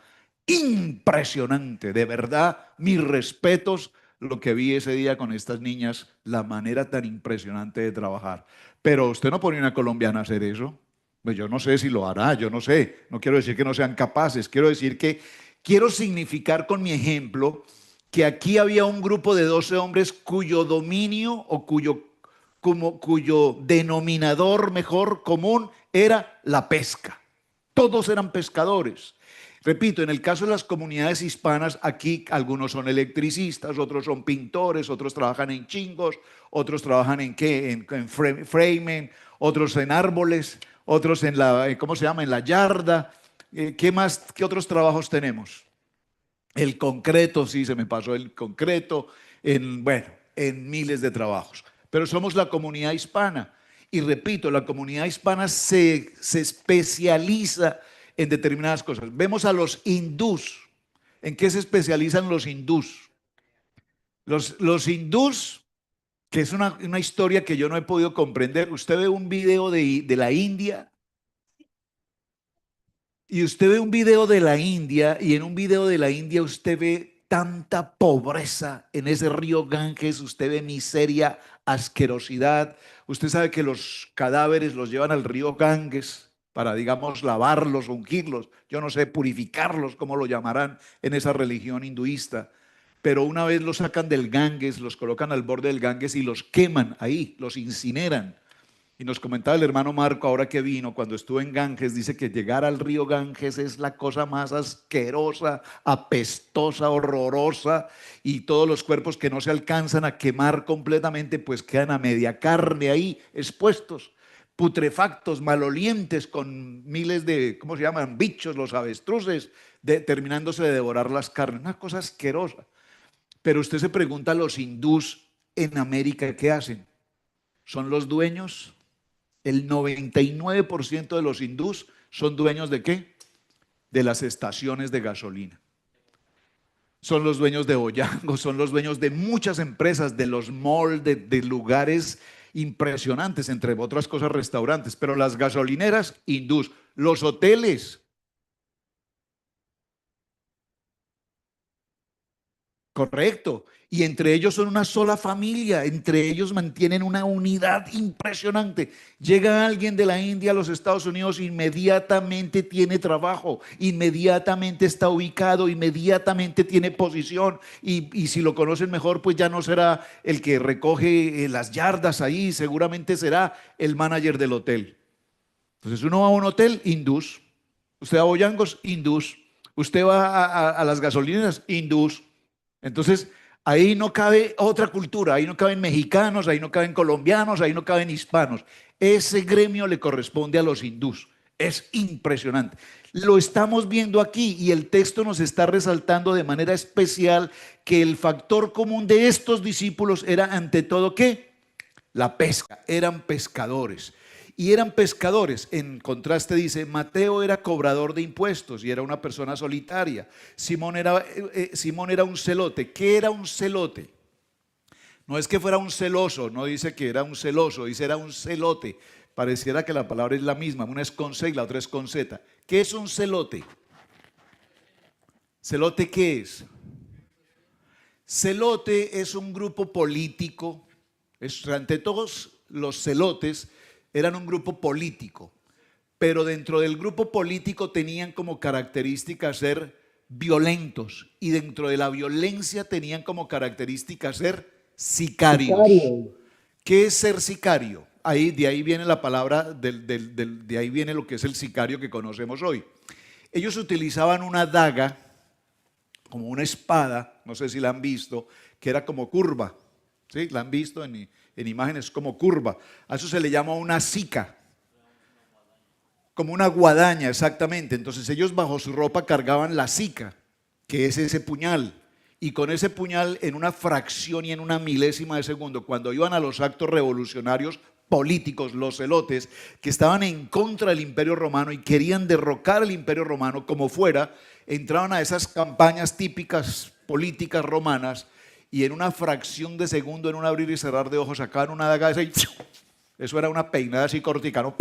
impresionante. De verdad, mis respetos lo que vi ese día con estas niñas, la manera tan impresionante de trabajar. Pero usted no pone una colombiana a hacer eso. Pues yo no sé si lo hará, yo no sé. No quiero decir que no sean capaces, quiero decir que quiero significar con mi ejemplo que aquí había un grupo de 12 hombres cuyo dominio o cuyo denominador mejor común era la pesca. Todos eran pescadores. Repito, en el caso de las comunidades hispanas, aquí algunos son electricistas, otros son pintores, otros trabajan en chingos, otros trabajan en qué, en framing, otros en árboles, otros en la, ¿cómo se llama? En la yarda. ¿Qué más, qué otros trabajos tenemos? El concreto, sí, se me pasó el concreto, bueno, en miles de trabajos. Pero somos la comunidad hispana. Y repito, la comunidad hispana se especializa en determinadas cosas. Vemos a los hindús. ¿En qué se especializan los hindús? Los hindús, que es una historia que yo no he podido comprender. Usted ve un video de la India y usted ve un video de la India y en un video de la India usted ve tanta pobreza en ese río Ganges, usted ve miseria, asquerosidad. Usted sabe que los cadáveres los llevan al río Ganges para, digamos, lavarlos, ungirlos, yo no sé, purificarlos, como lo llamarán en esa religión hinduista. Pero una vez los sacan del Ganges, los colocan al borde del Ganges y los queman ahí, los incineran. Y nos comentaba el hermano Marco, ahora que vino, cuando estuvo en Ganges, dice que llegar al río Ganges es la cosa más asquerosa, apestosa, horrorosa, y todos los cuerpos que no se alcanzan a quemar completamente, pues quedan a media carne ahí, expuestos, putrefactos, malolientes, con miles de, ¿cómo se llaman? Bichos, los avestruces, terminándose de devorar las carnes, una cosa asquerosa. Pero usted se pregunta a los hindús en América, ¿qué hacen? ¿Son los dueños? El 99% de los hindús son dueños ¿de qué? De las estaciones de gasolina. Son los dueños de Boyango, son los dueños de muchas empresas, de los malls, de lugares impresionantes, entre otras cosas restaurantes, pero las gasolineras hindús, los hoteles. Correcto. Y entre ellos son una sola familia, entre ellos mantienen una unidad impresionante. Llega alguien de la India a los Estados Unidos, inmediatamente tiene trabajo, inmediatamente está ubicado, inmediatamente tiene posición y si lo conocen mejor, pues ya no será el que recoge las yardas ahí, seguramente será el manager del hotel. Entonces uno va a un hotel, hindús. Usted va a Boyangos, hindús. Usted va a las gasolineras, hindús. Entonces, ahí no cabe otra cultura, ahí no caben mexicanos, ahí no caben colombianos, ahí no caben hispanos. Ese gremio le corresponde a los hindús. Es impresionante. Lo estamos viendo aquí y el texto nos está resaltando de manera especial que el factor común de estos discípulos era ante todo ¿qué? La pesca. Eran pescadores. Y eran pescadores. En contraste dice, Mateo era cobrador de impuestos y era una persona solitaria. Simón era un celote. ¿Qué era un celote? No es que fuera un celoso, no dice que era un celoso, dice era un celote. Pareciera que la palabra es la misma, una es con C y la otra es con Z. ¿Qué es un celote? ¿Celote qué es? Celote es un grupo político. Ante todos los celotes eran un grupo político, pero dentro del grupo político tenían como característica ser violentos y dentro de la violencia tenían como característica ser sicarios. ¿Qué es ser sicario? De ahí viene la palabra, de ahí viene lo que es el sicario que conocemos hoy. Ellos utilizaban una daga, como una espada, no sé si la han visto, que era como curva. ¿Sí? La han visto en imágenes como curva. A eso se le llama una sica. Como una guadaña, exactamente. Entonces ellos bajo su ropa cargaban la sica, que es ese puñal. Y con ese puñal, en una fracción y en una milésima de segundo, cuando iban a los actos revolucionarios políticos, los celotes, que estaban en contra del Imperio Romano y querían derrocar el Imperio Romano como fuera, entraban a esas campañas típicas políticas romanas y en una fracción de segundo, en un abrir y cerrar de ojos, sacaban una daga esa y eso era una peinada así cortica, ¿no?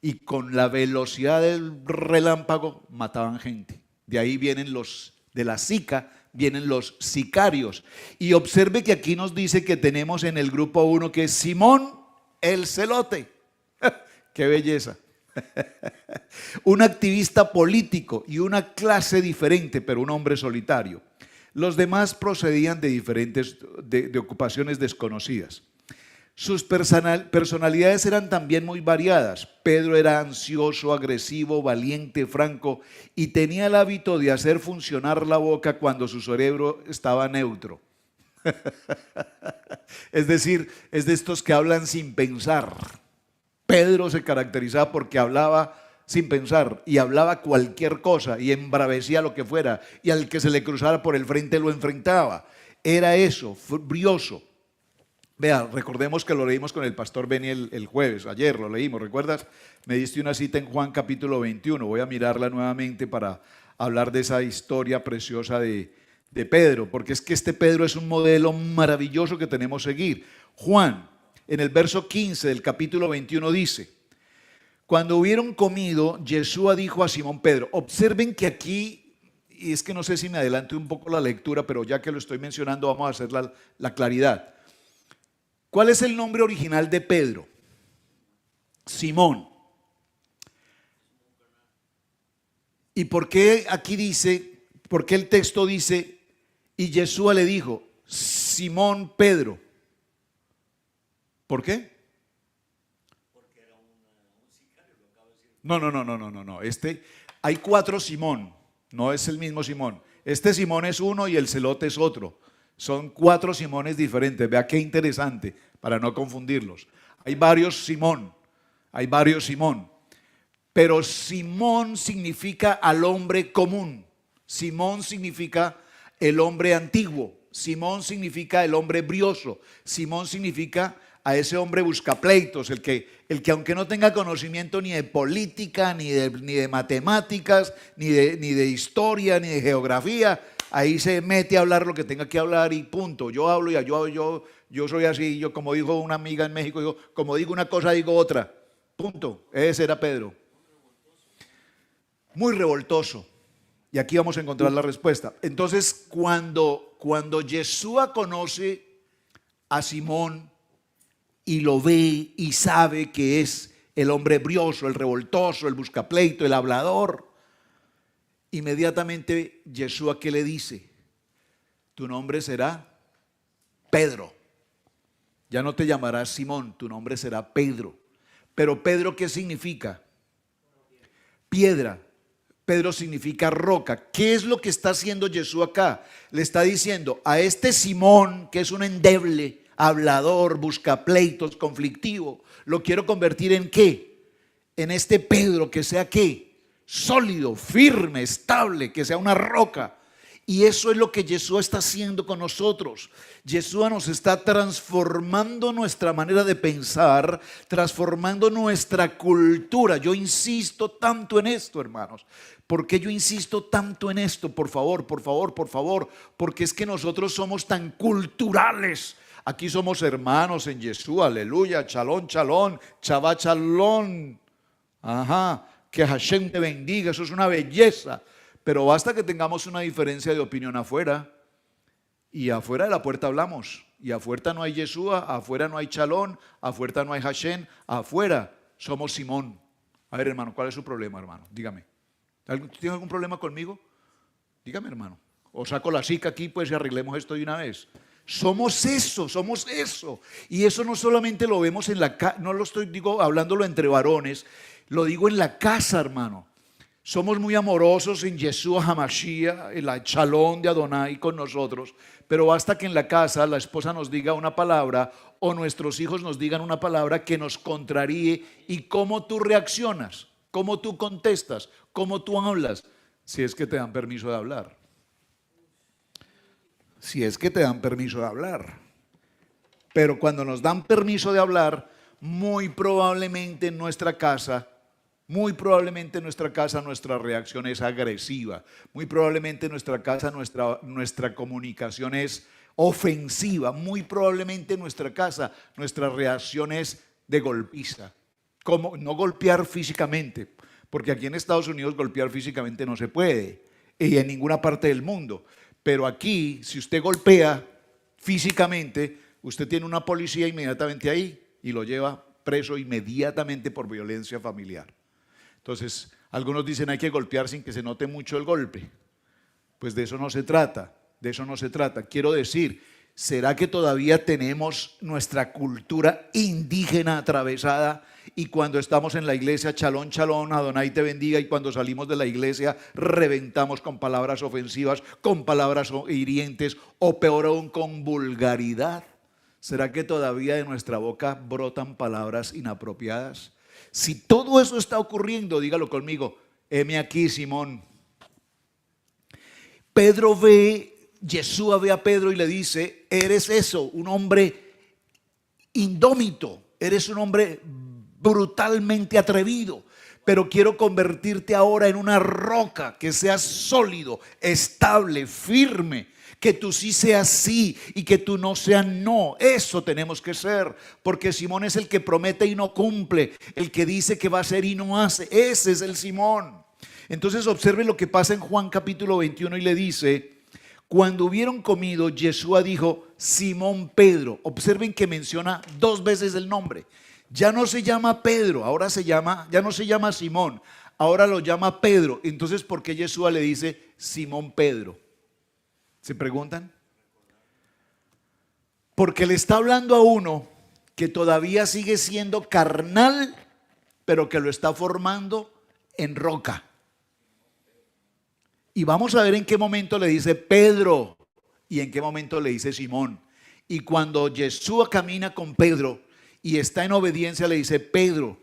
Y con la velocidad del relámpago mataban gente. De ahí vienen de la sica, vienen los sicarios. Y observe que aquí nos dice que tenemos en el grupo 1 que es Simón el celote. ¡Qué belleza! Un activista político y una clase diferente, pero un hombre solitario. Los demás procedían de diferentes de ocupaciones desconocidas. Sus personalidades eran también muy variadas. Pedro era ansioso, agresivo, valiente, franco y tenía el hábito de hacer funcionar la boca cuando su cerebro estaba neutro. Es decir, es de estos que hablan sin pensar. Pedro se caracterizaba porque hablaba sin pensar y hablaba cualquier cosa y embravecía lo que fuera y al que se le cruzara por el frente lo enfrentaba. Era eso, brioso. Vea, recordemos que lo leímos con el pastor Beni el jueves, ayer lo leímos, ¿recuerdas? Me diste una cita en Juan capítulo 21, voy a mirarla nuevamente para hablar de esa historia preciosa de Pedro, porque es que este Pedro es un modelo maravilloso que tenemos que seguir. Juan, en el verso 15 del capítulo 21 dice, cuando hubieron comido, Yeshua dijo a Simón Pedro, observen que aquí, y es que no sé si me adelante un poco la lectura, pero ya que lo estoy mencionando vamos a hacer la claridad. ¿Cuál es el nombre original de Pedro? Simón. ¿Y por qué aquí dice, por qué el texto dice, y Yeshua le dijo, Simón Pedro? ¿Por qué? No. Hay 4 Simón, no es el mismo Simón. Este Simón es uno y el celote es otro. Son 4 Simones diferentes. Vea qué interesante, para no confundirlos. Hay varios Simón, pero Simón significa al hombre común. Simón significa el hombre antiguo. Simón significa el hombre brioso. Simón significa a ese hombre buscapleitos, el que aunque no tenga conocimiento ni de política, ni de matemáticas, ni de historia, ni de geografía, ahí se mete a hablar lo que tenga que hablar y punto. Yo hablo y yo soy así, yo como dijo una amiga en México, yo como digo una cosa digo otra, punto. Ese era Pedro. Muy revoltoso. Y aquí vamos a encontrar la respuesta. Entonces, cuando Yeshua conoce a Simón y lo ve y sabe que es el hombre brioso, el revoltoso, el buscapleito, el hablador, inmediatamente Yeshua, ¿qué le dice? Tu nombre será Pedro. Ya no te llamarás Simón, tu nombre será Pedro. Pero Pedro, ¿qué significa? Piedra. Pedro significa roca. ¿Qué es lo que está haciendo Jesús acá? Le está diciendo a este Simón, que es un endeble, hablador, buscapleitos, conflictivo, lo quiero convertir en ¿qué? En este Pedro que sea ¿qué? Sólido, firme, estable, que sea una roca. Y eso es lo que Jesús está haciendo con nosotros. Jesús nos está transformando nuestra manera de pensar, transformando nuestra cultura. Yo insisto tanto en esto, hermanos. ¿Por qué yo insisto tanto en esto? Por favor, por favor, por favor. Porque es que nosotros somos tan culturales. Aquí somos hermanos en Jesús, aleluya, chalón, chalón, chavá, chalón. Ajá, que Hashem te bendiga, eso es una belleza. Pero basta que tengamos una diferencia de opinión afuera. Y afuera de la puerta hablamos. Y afuera no hay Yeshua, afuera no hay Chalón, afuera no hay Hashem, afuera somos Simón. A ver, hermano, ¿cuál es su problema, hermano? Dígame. ¿Tiene algún problema conmigo? Dígame, hermano. O saco la cica aquí, pues, y arreglemos esto de una vez. Somos eso, somos eso. Y eso no solamente lo vemos en la casa, no lo estoy hablándolo entre varones, lo digo en la casa, hermano. Somos muy amorosos en Yeshua HaMashiach, en la Shalom de Adonai con nosotros, pero basta que en la casa la esposa nos diga una palabra o nuestros hijos nos digan una palabra que nos contraríe, y cómo tú reaccionas, cómo tú contestas, cómo tú hablas, si es que te dan permiso de hablar. Si es que te dan permiso de hablar. Pero cuando nos dan permiso de hablar, muy probablemente en nuestra casa nuestra reacción es agresiva. Muy probablemente en nuestra casa nuestra comunicación es ofensiva. Muy probablemente en nuestra casa nuestra reacción es de golpiza. Como no golpear físicamente, porque aquí en Estados Unidos golpear físicamente no se puede, y en ninguna parte del mundo. Pero aquí, si usted golpea físicamente, usted tiene una policía inmediatamente ahí y lo lleva preso inmediatamente por violencia familiar. Entonces, algunos dicen hay que golpear sin que se note mucho el golpe. Pues de eso no se trata, de eso no se trata. Quiero decir, ¿será que todavía tenemos nuestra cultura indígena atravesada? Y cuando estamos en la iglesia, chalón, chalón, Adonai te bendiga, y cuando salimos de la iglesia reventamos con palabras ofensivas, con palabras hirientes, o peor aún con vulgaridad. ¿Será que todavía de nuestra boca brotan palabras inapropiadas? Si todo eso está ocurriendo, dígalo conmigo, heme aquí, Simón. Pedro Yeshua ve a Pedro y le dice, eres eso, un hombre indómito, eres un hombre brutalmente atrevido, pero quiero convertirte ahora en una roca, que seas sólido, estable, firme, que tú sí seas sí y que tú no seas no. Eso tenemos que ser, porque Simón es el que promete y no cumple, el que dice que va a hacer y no hace. Ese es el Simón. Entonces observe lo que pasa en Juan capítulo 21 y le dice, cuando hubieron comido, Yeshua dijo, Simón Pedro. Observen que menciona 2 veces el nombre. Ya no se llama Pedro, ya no se llama Simón, ahora lo llama Pedro. Entonces, ¿por qué Yeshua le dice Simón Pedro? ¿Se preguntan? Porque le está hablando a uno que todavía sigue siendo carnal, pero que lo está formando en roca. Y vamos a ver en qué momento le dice Pedro y en qué momento le dice Simón. Y cuando Yeshua camina con Pedro y está en obediencia, le dice Pedro,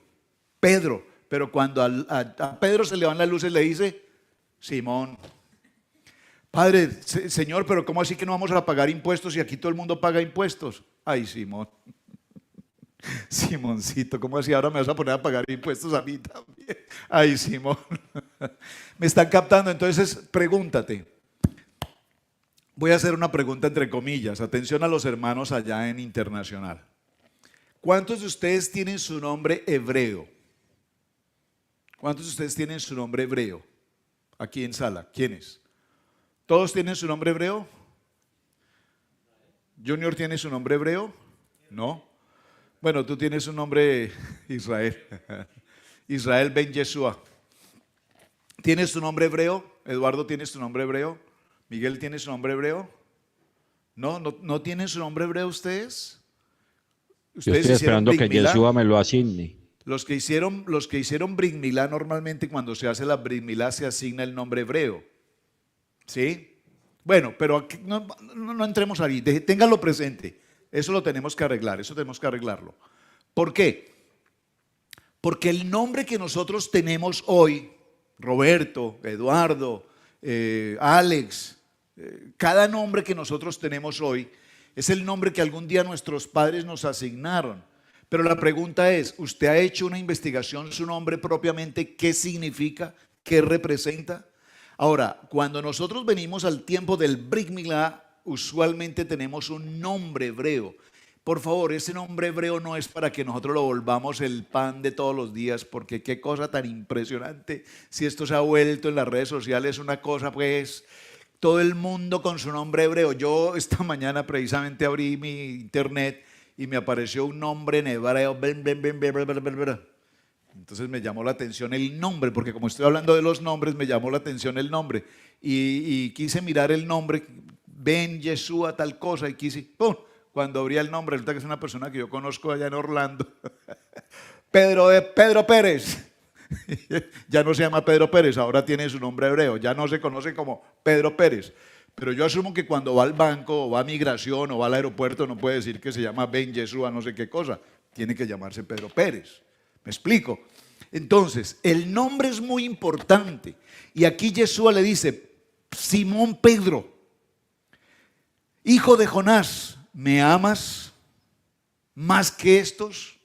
Pedro. Pero cuando a Pedro se le van las luces, le dice Simón. Padre, Señor, pero ¿cómo así que no vamos a pagar impuestos si aquí todo el mundo paga impuestos? Ay, Simón. Simoncito, ¿cómo así ahora me vas a poner a pagar impuestos a mí también? Ay, Simón. Me están captando, entonces pregúntate. Voy a hacer una pregunta entre comillas. Atención a los hermanos allá en Internacional. ¿Cuántos de ustedes tienen su nombre hebreo? ¿Cuántos de ustedes tienen su nombre hebreo? aquí en sala? ¿Quiénes? ¿Todos tienen su nombre hebreo? ¿Junior tiene su nombre hebreo? No. Bueno, tú tienes un nombre Israel. Israel Ben Yeshua. ¿Tienes tu nombre hebreo? Eduardo, ¿tienes tu nombre hebreo? Miguel, ¿tiene su nombre hebreo? ¿No tienen su nombre hebreo ustedes? Yo ¿Ustedes estoy hicieron esperando que Brit Milá? Yeshua me lo asigne. Los que hicieron Brit Milá, normalmente cuando se hace la Brit Milá se asigna el nombre hebreo. ¿Sí? Bueno, pero aquí no entremos ahí, ténganlo presente. Eso lo tenemos que arreglar, eso tenemos que arreglarlo. ¿Por qué? Porque el nombre que nosotros tenemos hoy, Roberto, Eduardo, Alex, cada nombre que nosotros tenemos hoy es el nombre que algún día nuestros padres nos asignaron. Pero la pregunta es, ¿usted ha hecho una investigación su nombre propiamente? ¿Qué significa? ¿Qué representa? Ahora, cuando nosotros venimos al tiempo del Brit Milá, usualmente tenemos un nombre hebreo. Por favor, ese nombre hebreo no es para que nosotros lo volvamos el pan de todos los días, porque qué cosa tan impresionante. Si esto se ha vuelto en las redes sociales una cosa, pues, todo el mundo con su nombre hebreo. Yo esta mañana precisamente abrí mi internet y me apareció un nombre en hebreo. Entonces me llamó la atención el nombre, porque como estoy hablando de los nombres, me llamó la atención el nombre. Y quise mirar el nombre, Ben Yeshua, tal cosa, y quise, ¡pum! Cuando abría el nombre, resulta que es una persona que yo conozco allá en Orlando. Pedro Pérez. Ya no se llama Pedro Pérez, ahora tiene su nombre hebreo, ya no se conoce como Pedro Pérez. Pero yo asumo que cuando va al banco, o va a migración, o va al aeropuerto, no puede decir que se llama Ben Yeshua, no sé qué cosa. Tiene que llamarse Pedro Pérez. ¿Me explico? Entonces, el nombre es muy importante. Y aquí Yeshua le dice, Simón Pedro, hijo de Jonás, ¿me amas más que estos?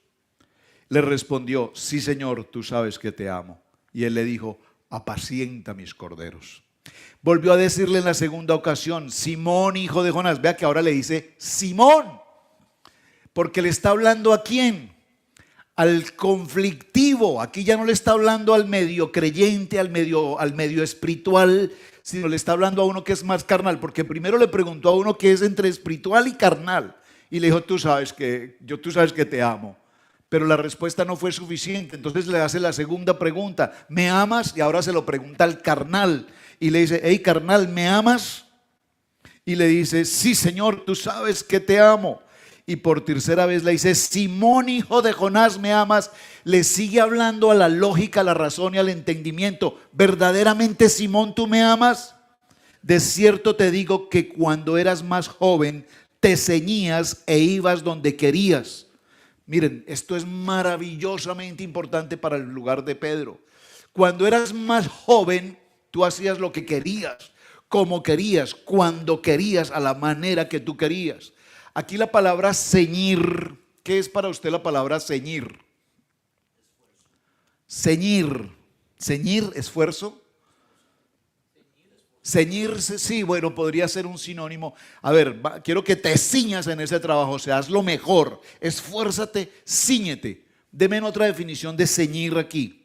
Le respondió, sí, Señor, tú sabes que te amo. Y él le dijo, apacienta mis corderos. Volvió a decirle en la segunda ocasión, Simón, hijo de Jonás. Vea que ahora le dice Simón, porque le está hablando ¿a quién? Al conflictivo. Aquí ya no le está hablando al medio creyente, al medio espiritual, sino le está hablando a uno que es más carnal, porque primero le preguntó a uno que es entre espiritual y carnal, y le dijo, tú sabes que te amo. Pero la respuesta no fue suficiente, entonces le hace la segunda pregunta, ¿me amas? Y ahora se lo pregunta al carnal, y le dice, hey carnal, ¿me amas? Y le dice, sí, Señor, tú sabes que te amo. Y por tercera vez le dice, Simón, hijo de Jonás, ¿me amas? Le sigue hablando a la lógica, a la razón y al entendimiento. ¿Verdaderamente, Simón, tú me amas? De cierto te digo que cuando eras más joven, te ceñías e ibas donde querías. Miren, esto es maravillosamente importante para el lugar de Pedro. Cuando eras más joven, tú hacías lo que querías, como querías, cuando querías, a la manera que tú querías. Aquí la palabra ceñir, ¿qué es para usted la palabra ceñir? Ceñir, ceñir, esfuerzo. Ceñirse, sí, bueno, podría ser un sinónimo. A ver, quiero que te ciñas en ese trabajo, o sea, haz lo mejor, esfuérzate, cíñete. Deme otra definición de ceñir aquí.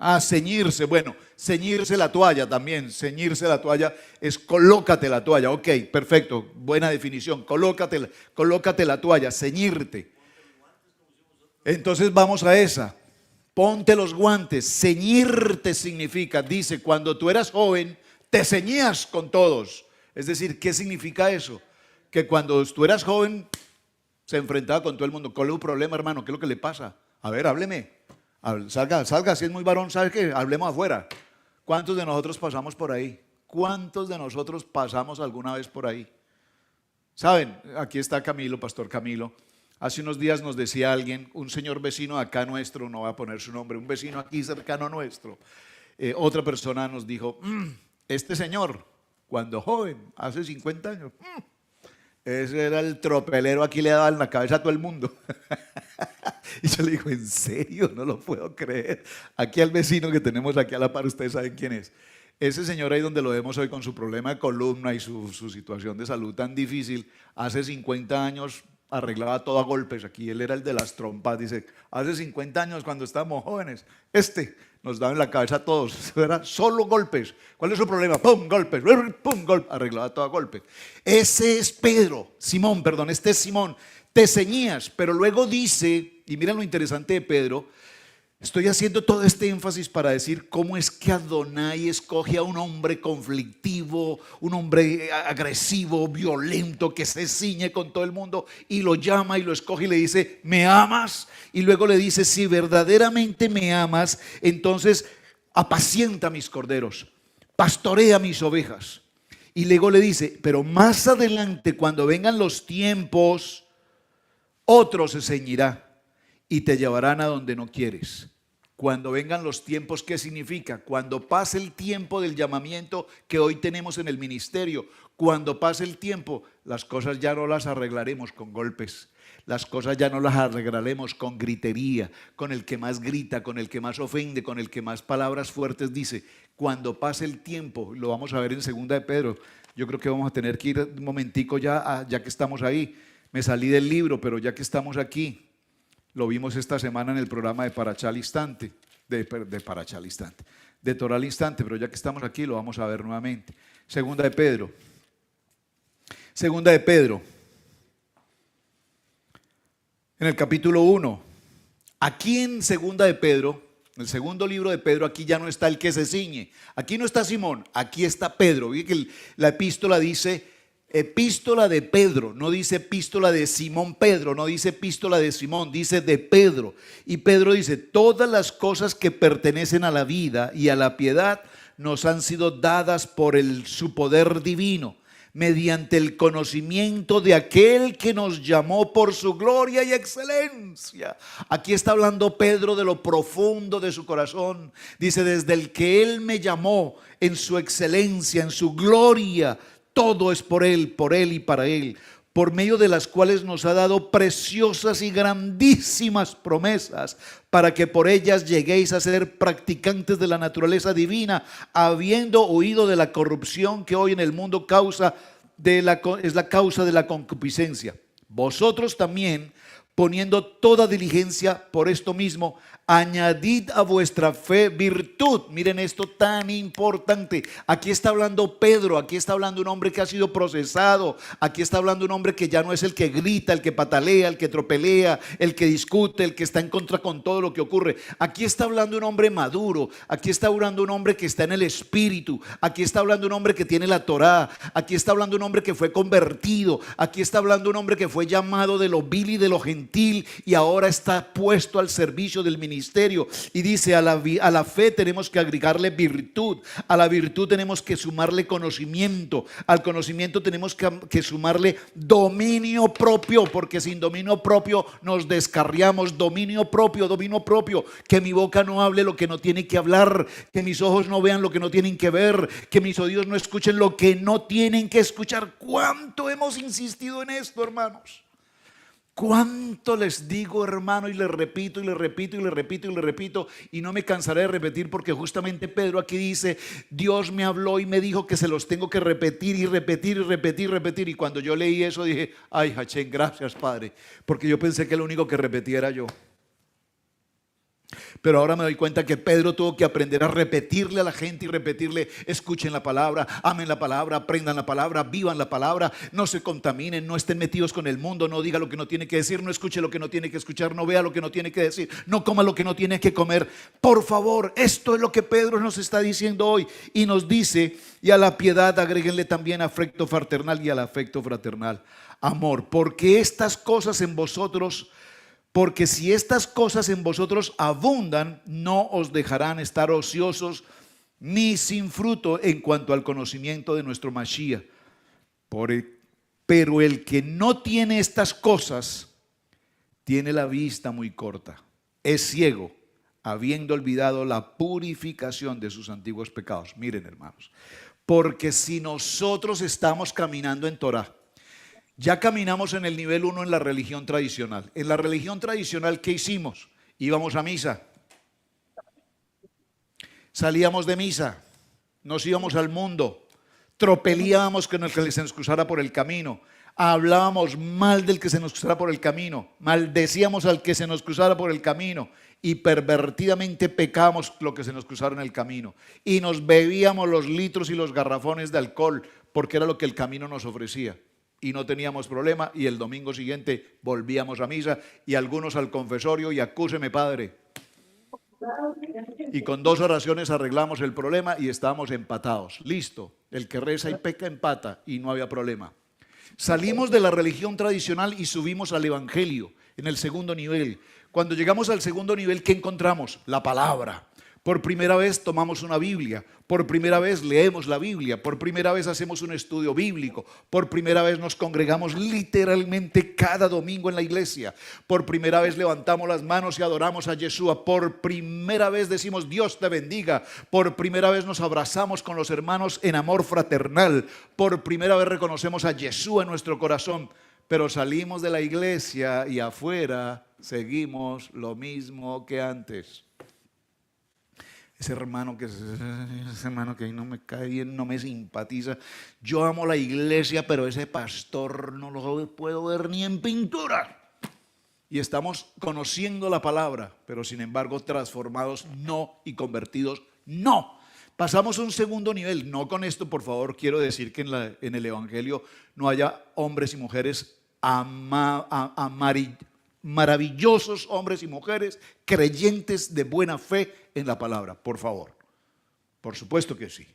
Ah, ceñirse, bueno, ceñirse la toalla también, ceñirse la toalla es colócate la toalla, ok, perfecto, buena definición, colócate la toalla, ceñirte. Entonces vamos a esa, ponte los guantes, ceñirte significa, dice, cuando tú eras joven, te ceñías con todos. Es decir, ¿qué significa eso? Que cuando tú eras joven, se enfrentaba con todo el mundo. ¿Cuál es el problema, hermano? ¿Qué es lo que le pasa? A ver, hábleme. Salga, si es muy varón, ¿sabe qué? Hablemos afuera. ¿Cuántos de nosotros pasamos por ahí? ¿Cuántos de nosotros pasamos alguna vez por ahí? ¿Saben? Aquí está Camilo, Pastor Camilo. Hace unos días nos decía alguien, un señor vecino acá nuestro, no va a poner su nombre, un vecino aquí cercano nuestro. Otra persona nos dijo, este señor, cuando joven, hace 50 años, ese era el tropelero, aquí le daba en la cabeza a todo el mundo. Y yo le digo, ¿en serio? No lo puedo creer. Aquí al vecino que tenemos aquí a la par, ustedes saben quién es. Ese señor ahí donde lo vemos hoy con su problema de columna y su situación de salud tan difícil, hace 50 años arreglaba todo a golpes aquí. Él era el de las trompas. Dice, hace 50 años cuando estábamos jóvenes, nos daba en la cabeza a todos. Eso era solo golpes. ¿Cuál es su problema? ¡Pum! Golpes. ¡Pum! Golpes. Arreglaba todo a golpes. Ese es Simón, este es Simón. Te ceñías, pero luego dice, y mira lo interesante de Pedro, estoy haciendo todo este énfasis para decir cómo es que Adonai escoge a un hombre conflictivo, un hombre agresivo, violento, que se ciñe con todo el mundo y lo llama y lo escoge y le dice, ¿me amas? Y luego le dice, si verdaderamente me amas, entonces apacienta mis corderos, pastorea mis ovejas. Y luego le dice, pero más adelante cuando vengan los tiempos, otro se ceñirá y te llevarán a donde no quieres. Cuando vengan los tiempos, ¿qué significa? Cuando pase el tiempo del llamamiento que hoy tenemos en el ministerio, cuando pase el tiempo, las cosas ya no las arreglaremos con golpes, las cosas ya no las arreglaremos con gritería, con el que más grita, con el que más ofende, con el que más palabras fuertes dice. Cuando pase el tiempo, lo vamos a ver en 2 de Pedro, yo creo que vamos a tener que ir un momentico ya que estamos ahí. Me salí del libro, pero ya que estamos aquí, lo vimos esta semana en el programa de Parachá al Instante, de Torah al Instante, pero ya que estamos aquí lo vamos a ver nuevamente. 2 de Pedro. En el capítulo 1. Aquí en 2 de Pedro, en el segundo libro de Pedro, aquí ya no está el que se ciñe. Aquí no está Simón, aquí está Pedro. Ve que la epístola dice epístola de Pedro, no dice epístola de Simón Pedro, no dice epístola de Simón, dice de Pedro. Y Pedro dice, todas las cosas que pertenecen a la vida y a la piedad nos han sido dadas por su poder divino, mediante el conocimiento de aquel que nos llamó por su gloria y excelencia. Aquí está hablando Pedro de lo profundo de su corazón. Dice, desde el que él me llamó en su excelencia, en su gloria, todo es por él y para él, por medio de las cuales nos ha dado preciosas y grandísimas promesas, para que por ellas lleguéis a ser practicantes de la naturaleza divina, habiendo huido de la corrupción que hoy en el mundo es la causa de la concupiscencia. Vosotros también, poniendo toda diligencia por esto mismo, añadid a vuestra fe virtud. Miren esto tan importante. Aquí está hablando Pedro, aquí está hablando un hombre que ha sido procesado, aquí está hablando un hombre que ya no es el que grita, el que patalea, el que tropelea, el que discute, el que está en contra con todo lo que ocurre. Aquí está hablando un hombre maduro, aquí está hablando un hombre que está en el espíritu, aquí está hablando un hombre que tiene la Torá, aquí está hablando un hombre que fue convertido, aquí está hablando un hombre que fue llamado de lo vil y de lo gentil y ahora está puesto al servicio del ministerio. Y dice, a la fe tenemos que agregarle virtud, a la virtud tenemos que sumarle conocimiento, al conocimiento tenemos que sumarle dominio propio, porque sin dominio propio nos descarriamos. Dominio propio, que mi boca no hable lo que no tiene que hablar, que mis ojos no vean lo que no tienen que ver, que mis oídos no escuchen lo que no tienen que escuchar. ¿Cuánto hemos insistido en esto, hermanos? ¿Cuánto les digo, hermano? Y les repito, y no me cansaré de repetir, porque justamente Pedro aquí dice, Dios me habló y me dijo que se los tengo que repetir y repetir. Y cuando yo leí eso dije, ay, Hachén, gracias, Padre, porque yo pensé que lo único que repetía era yo. Pero ahora me doy cuenta que Pedro tuvo que aprender a repetirle a la gente y repetirle, escuchen la palabra, amen la palabra, aprendan la palabra, vivan la palabra, no se contaminen, no estén metidos con el mundo, no diga lo que no tiene que decir, no escuche lo que no tiene que escuchar, no vea lo que no tiene que decir, no coma lo que no tiene que comer. Por favor, esto es lo que Pedro nos está diciendo hoy y nos dice, y a la piedad agréguenle también afecto fraternal, y al afecto fraternal amor, porque si estas cosas en vosotros abundan, no os dejarán estar ociosos ni sin fruto en cuanto al conocimiento de nuestro Mashiach. Pero el que no tiene estas cosas tiene la vista muy corta, es ciego, habiendo olvidado la purificación de sus antiguos pecados. Miren, hermanos, porque si nosotros estamos caminando en Torah, ya caminamos en el nivel 1 en la religión tradicional. En la religión tradicional, ¿qué hicimos? Íbamos a misa, salíamos de misa, nos íbamos al mundo, tropelíamos con el que se nos cruzara por el camino, Hablábamos mal del que se nos cruzara por el camino, maldecíamos al que se nos cruzara por el camino y pervertidamente pecábamos lo que se nos cruzara en el camino. Y nos bebíamos los litros y los garrafones de alcohol porque era lo que el camino nos ofrecía. Y no teníamos problema y el domingo siguiente volvíamos a misa y algunos al confesorio y acúseme padre. Y con 2 oraciones arreglamos el problema y estábamos empatados. Listo, el que reza y peca empata y no había problema. Salimos de la religión tradicional y subimos al evangelio en el segundo nivel. Cuando llegamos al segundo nivel, ¿qué encontramos? La palabra. Por primera vez tomamos una Biblia, por primera vez leemos la Biblia, por primera vez hacemos un estudio bíblico, por primera vez nos congregamos literalmente cada domingo en la iglesia, por primera vez levantamos las manos y adoramos a Yeshua, por primera vez decimos Dios te bendiga, por primera vez nos abrazamos con los hermanos en amor fraternal, por primera vez reconocemos a Yeshua en nuestro corazón, pero salimos de la iglesia y afuera seguimos lo mismo que antes. Ese hermano que ahí no me cae bien, no me simpatiza. Yo amo la iglesia, pero ese pastor no lo puedo ver ni en pintura. Y estamos conociendo la palabra, pero sin embargo transformados no y convertidos no. Pasamos a un segundo nivel. No con esto, por favor, quiero decir que en el evangelio no haya hombres y mujeres maravillosos hombres y mujeres creyentes de buena fe en la palabra, por favor. Por supuesto que sí.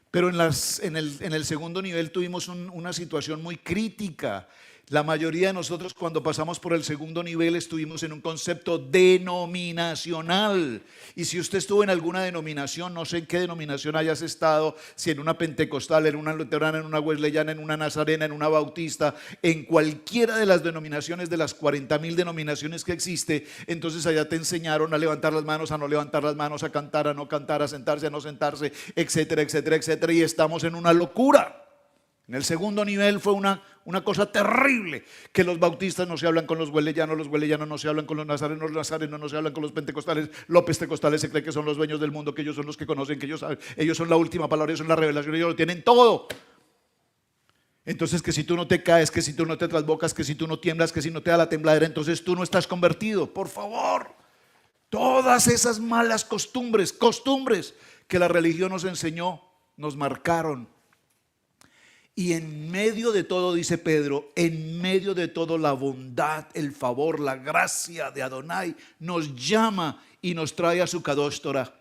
Pero en el segundo nivel tuvimos una situación muy crítica. La mayoría de nosotros cuando pasamos por el segundo nivel estuvimos en un concepto denominacional. Y si usted estuvo en alguna denominación, no sé en qué denominación hayas estado, si en una pentecostal, en una luterana, en una wesleyana, en una nazarena, en una bautista, en cualquiera de las denominaciones de las 40,000 denominaciones que existe, entonces allá te enseñaron a levantar las manos, a no levantar las manos, a cantar, a no cantar, a sentarse, a no sentarse, etcétera, etcétera, etcétera. Y estamos en una locura. En el segundo nivel fue una cosa terrible, que los bautistas no se hablan con los wesleyanos no se hablan con los nazarenos no se hablan con los pentecostales se cree que son los dueños del mundo, que ellos son los que conocen, que ellos saben, ellos son la última palabra, ellos son la revelación, ellos lo tienen todo. Entonces que si tú no te caes, que si tú no te trasbocas, que si tú no tiemblas, que si no te da la tembladera, entonces tú no estás convertido, por favor. Todas esas malas costumbres que la religión nos enseñó, nos marcaron. Y en medio de todo, dice Pedro, en medio de todo la bondad, el favor, la gracia de Adonai nos llama y nos trae a su Kadosh Torah.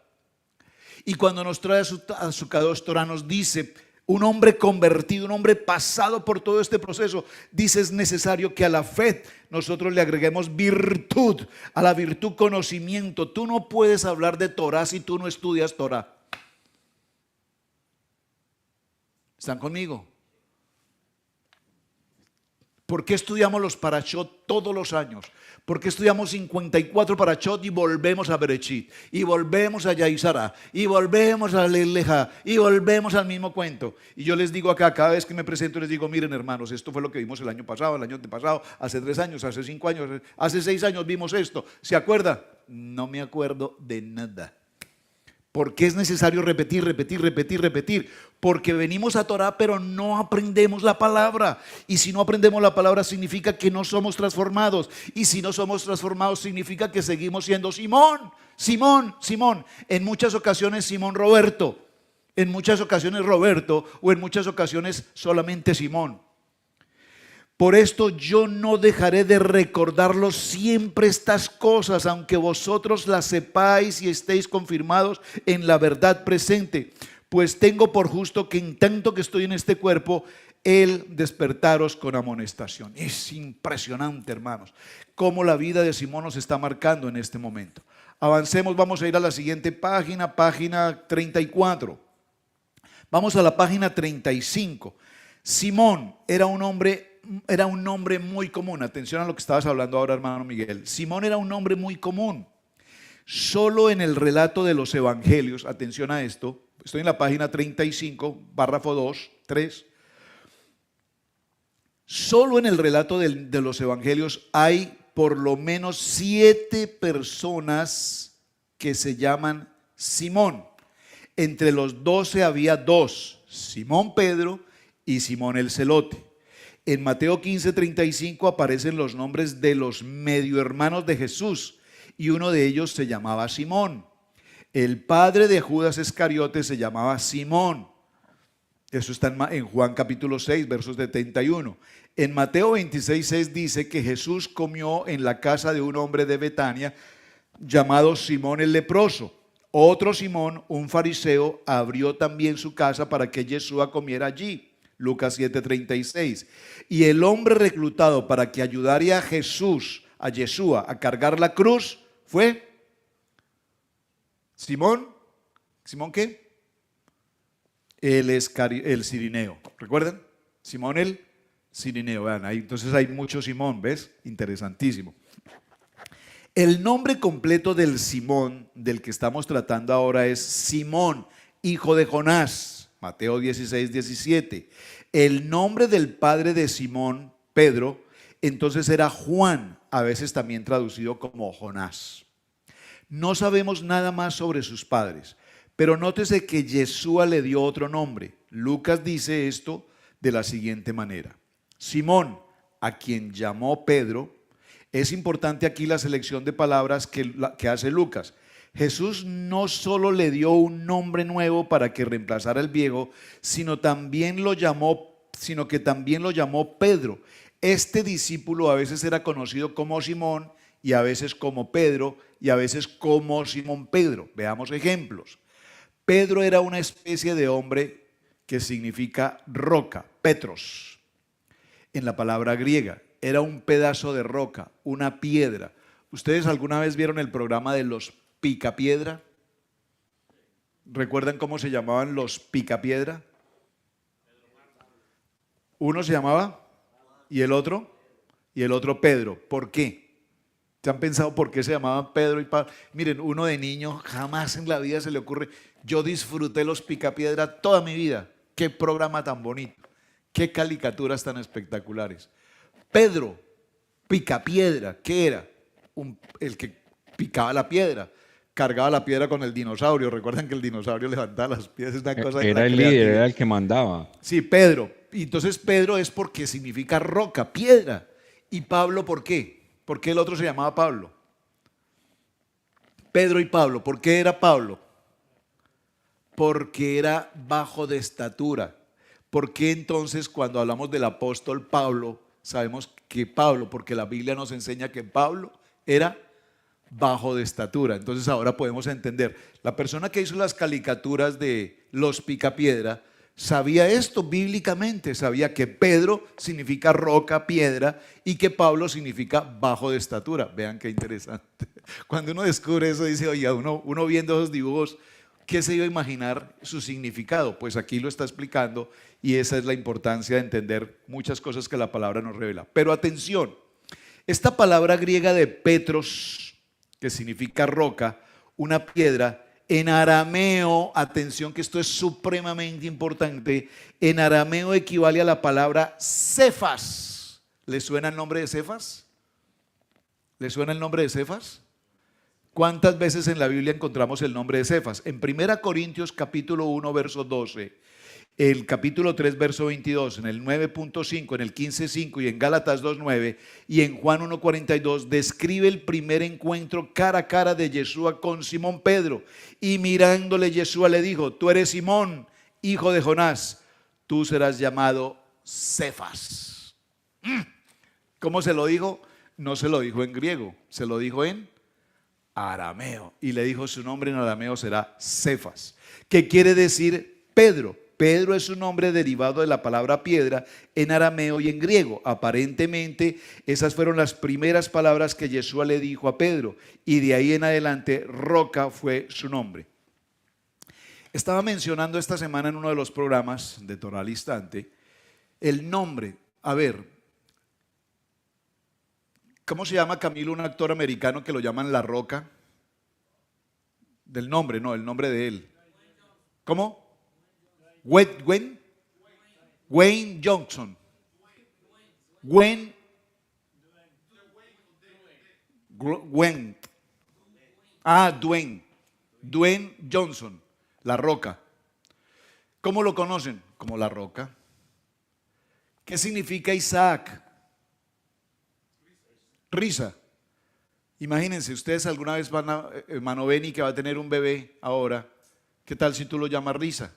Y cuando nos trae a su Kadosh Torah nos dice, un hombre convertido, un hombre pasado por todo este proceso, dice es necesario que a la fe nosotros le agreguemos virtud, a la virtud conocimiento. Tú no puedes hablar de Torah si tú no estudias Torah. ¿Están conmigo? ¿Por qué estudiamos los parashot todos los años? ¿Por qué estudiamos 54 parashot y volvemos a Bereshit? Y volvemos a Yaisara, y volvemos a Leleja, y volvemos al mismo cuento. Y yo les digo acá, cada vez que me presento les digo, miren hermanos, esto fue lo que vimos el año pasado, el año antepasado, hace 3 años, hace 5 años, hace 6 años vimos esto. ¿Se acuerda? No me acuerdo de nada. ¿Por qué es necesario repetir? Porque venimos a Torah pero no aprendemos la palabra. Y si no aprendemos la palabra significa que no somos transformados. Y si no somos transformados significa que seguimos siendo Simón. En muchas ocasiones Simón Roberto. En muchas ocasiones Roberto. O en muchas ocasiones solamente Simón. Por esto yo no dejaré de recordaros siempre estas cosas, aunque vosotros las sepáis y estéis confirmados en la verdad presente. Pues tengo por justo que en tanto que estoy en este cuerpo, el despertaros con amonestación. Es impresionante, hermanos, cómo la vida de Simón nos está marcando en este momento. Avancemos, vamos a ir a la siguiente página, página 34. Vamos a la página 35. Simón era un nombre muy común. Atención a lo que estabas hablando ahora, hermano Miguel. Simón era un nombre muy común. Solo en el relato de los evangelios, atención a esto, estoy en la página 35, párrafo 2, 3. Solo en el relato de los evangelios hay por lo menos 7 personas que se llaman Simón. Entre los 12 había 2, Simón Pedro y Simón el Celote. En Mateo 15:35 aparecen los nombres de los medio hermanos de Jesús y uno de ellos se llamaba Simón. El padre de Judas Iscariote se llamaba Simón. Eso está en Juan capítulo 6, versos 71. En Mateo 26:6 dice que Jesús comió en la casa de un hombre de Betania llamado Simón el leproso. Otro Simón, un fariseo, abrió también su casa para que Yeshua comiera allí. Lucas 7:36. Y el hombre reclutado para que ayudara a Jesús, a Yeshua, a cargar la cruz, fue Simón. ¿Simón qué? El Cirineo. ¿Recuerdan? Simón el Cirineo. Vean, ahí, entonces hay mucho Simón, ¿ves? Interesantísimo. El nombre completo del Simón del que estamos tratando ahora es Simón, hijo de Jonás. Mateo 16:17. El nombre del padre de Simón, Pedro, entonces era Juan, a veces también traducido como Jonás. No sabemos nada más sobre sus padres, pero nótese que Yeshua le dio otro nombre. Lucas dice esto de la siguiente manera: Simón, a quien llamó Pedro. Es importante aquí la selección de palabras que hace Lucas. Jesús no solo le dio un nombre nuevo para que reemplazara el viejo, sino que también lo llamó Pedro. Este discípulo a veces era conocido como Simón y a veces como Pedro y a veces como Simón Pedro. Veamos ejemplos. Pedro era una especie de hombre que significa roca, Petros, en la palabra griega. Era un pedazo de roca, una piedra. ¿Ustedes alguna vez vieron el programa de los Picapiedra? ¿Recuerdan cómo se llamaban los Picapiedra? Uno se llamaba y el otro Pedro. ¿Por qué? ¿Se han pensado por qué se llamaban Pedro y Pablo? Miren, uno de niño jamás en la vida se le ocurre. Yo disfruté los Picapiedra toda mi vida. Qué programa tan bonito. Qué caricaturas tan espectaculares. Pedro, Picapiedra, ¿qué era? El que picaba la piedra, cargaba la piedra con el dinosaurio. Recuerdan que el dinosaurio levantaba las piedras, es una cosa. Era el líder, era el que mandaba. Sí, Pedro. Y entonces Pedro es porque significa roca, piedra. ¿Y Pablo por qué? ¿Por qué el otro se llamaba Pablo? Pedro y Pablo, ¿por qué era Pablo? Porque era bajo de estatura. ¿Por qué entonces cuando hablamos del apóstol Pablo, sabemos que Pablo, porque la Biblia nos enseña que Pablo era bajo de estatura? Entonces ahora podemos entender. La persona que hizo las caricaturas de los Picapiedra sabía esto bíblicamente, sabía que Pedro significa roca, piedra, y que Pablo significa bajo de estatura. Vean qué interesante. Cuando uno descubre eso, dice, oye, uno viendo esos dibujos, ¿qué se iba a imaginar su significado? Pues aquí lo está explicando y esa es la importancia de entender muchas cosas que la palabra nos revela. Pero atención, esta palabra griega de Petros, que significa roca, una piedra, en arameo, atención que esto es supremamente importante, en arameo equivale a la palabra Cefas. ¿Le suena el nombre de Cefas? ¿Le suena el nombre de Cefas? ¿Cuántas veces en la Biblia encontramos el nombre de Cefas? En 1 Corintios capítulo 1, verso 12, el capítulo 3, verso 22, en el 9.5, en el 15.5 y en Gálatas 2.9 y en Juan 1.42 describe el primer encuentro cara a cara de Yeshua con Simón Pedro. Y mirándole Yeshua le dijo, tú eres Simón, hijo de Jonás, tú serás llamado Cefas. ¿Cómo se lo dijo? No se lo dijo en griego, se lo dijo en arameo. Y le dijo su nombre en arameo será Cefas, que quiere decir Pedro. Pedro es un nombre derivado de la palabra piedra en arameo y en griego. Aparentemente esas fueron las primeras palabras que Yeshua le dijo a Pedro y de ahí en adelante roca fue su nombre. Estaba mencionando esta semana en uno de los programas de Torah al Instante el nombre. A ver, ¿cómo se llama, Camilo, un actor americano que lo llaman La Roca? Del nombre, no, el nombre de él. ¿Cómo? Wayne Johnson. Dwayne Johnson, La Roca. ¿Cómo lo conocen? Como La Roca. ¿Qué significa Isaac? Risa. Imagínense, ustedes alguna vez van a, hermano Beni, que va a tener un bebé ahora, ¿qué tal si tú lo llamas Risa?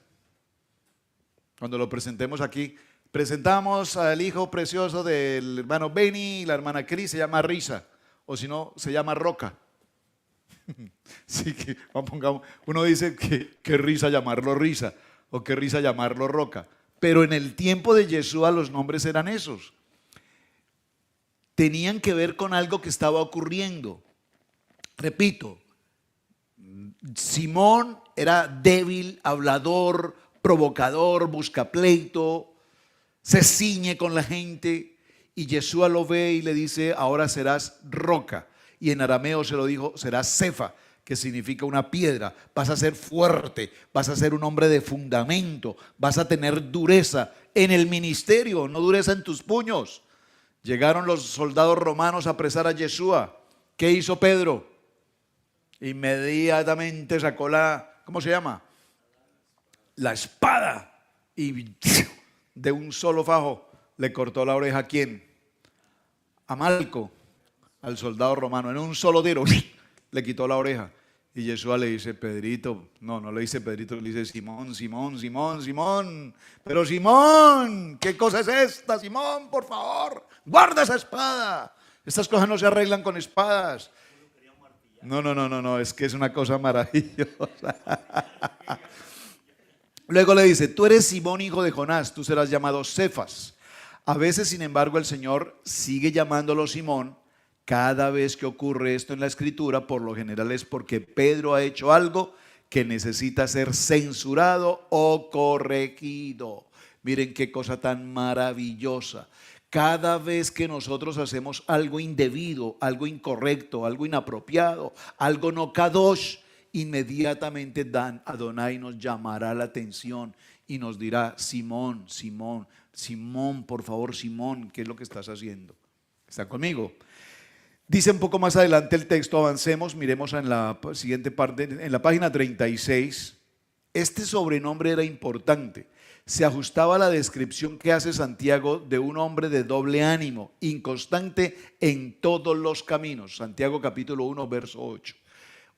Cuando lo presentemos aquí, presentamos al hijo precioso del hermano Beni y la hermana Cris, se llama Risa, o si no, se llama Roca. Sí, que pongamos, uno dice que risa llamarlo Risa, o que risa llamarlo Roca, pero en el tiempo de Yeshua los nombres eran esos. Tenían que ver con algo que estaba ocurriendo. Repito, Simón era débil, hablador, provocador, busca pleito, se ciñe con la gente, y Yeshua lo ve y le dice, ahora serás roca. Y en arameo se lo dijo, serás cefa, que significa una piedra. Vas a ser fuerte, vas a ser un hombre de fundamento, vas a tener dureza en el ministerio, no dureza en tus puños. Llegaron los soldados romanos a apresar a Yeshua. ¿Qué hizo Pedro? Inmediatamente sacó ¿cómo se llama? La espada, y de un solo fajo le cortó la oreja. ¿A quién? A Malco, al soldado romano. En un solo tiro le quitó la oreja. Y Yeshua le dice, Pedrito, no le dice Pedrito, le dice Simón, Simón, Simón, Simón. Pero Simón, ¿qué cosa es esta? Simón, por favor, guarda esa espada. Estas cosas no se arreglan con espadas. No, es que es una cosa maravillosa. Luego le dice, tú eres Simón, hijo de Jonás, tú serás llamado Cefas. A veces, sin embargo, el Señor sigue llamándolo Simón. Cada vez que ocurre esto en la Escritura, por lo general es porque Pedro ha hecho algo que necesita ser censurado o corregido. Miren qué cosa tan maravillosa. Cada vez que nosotros hacemos algo indebido, algo incorrecto, algo inapropiado, algo no kadosh, inmediatamente Adonai nos llamará la atención y nos dirá, Simón, Simón, Simón, por favor, Simón, ¿qué es lo que estás haciendo? ¿Están conmigo? Dice un poco más adelante el texto, avancemos, miremos en la siguiente parte, en la página 36. Este sobrenombre era importante, se ajustaba a la descripción que hace Santiago de un hombre de doble ánimo, inconstante en todos los caminos. Santiago capítulo 1, verso 8.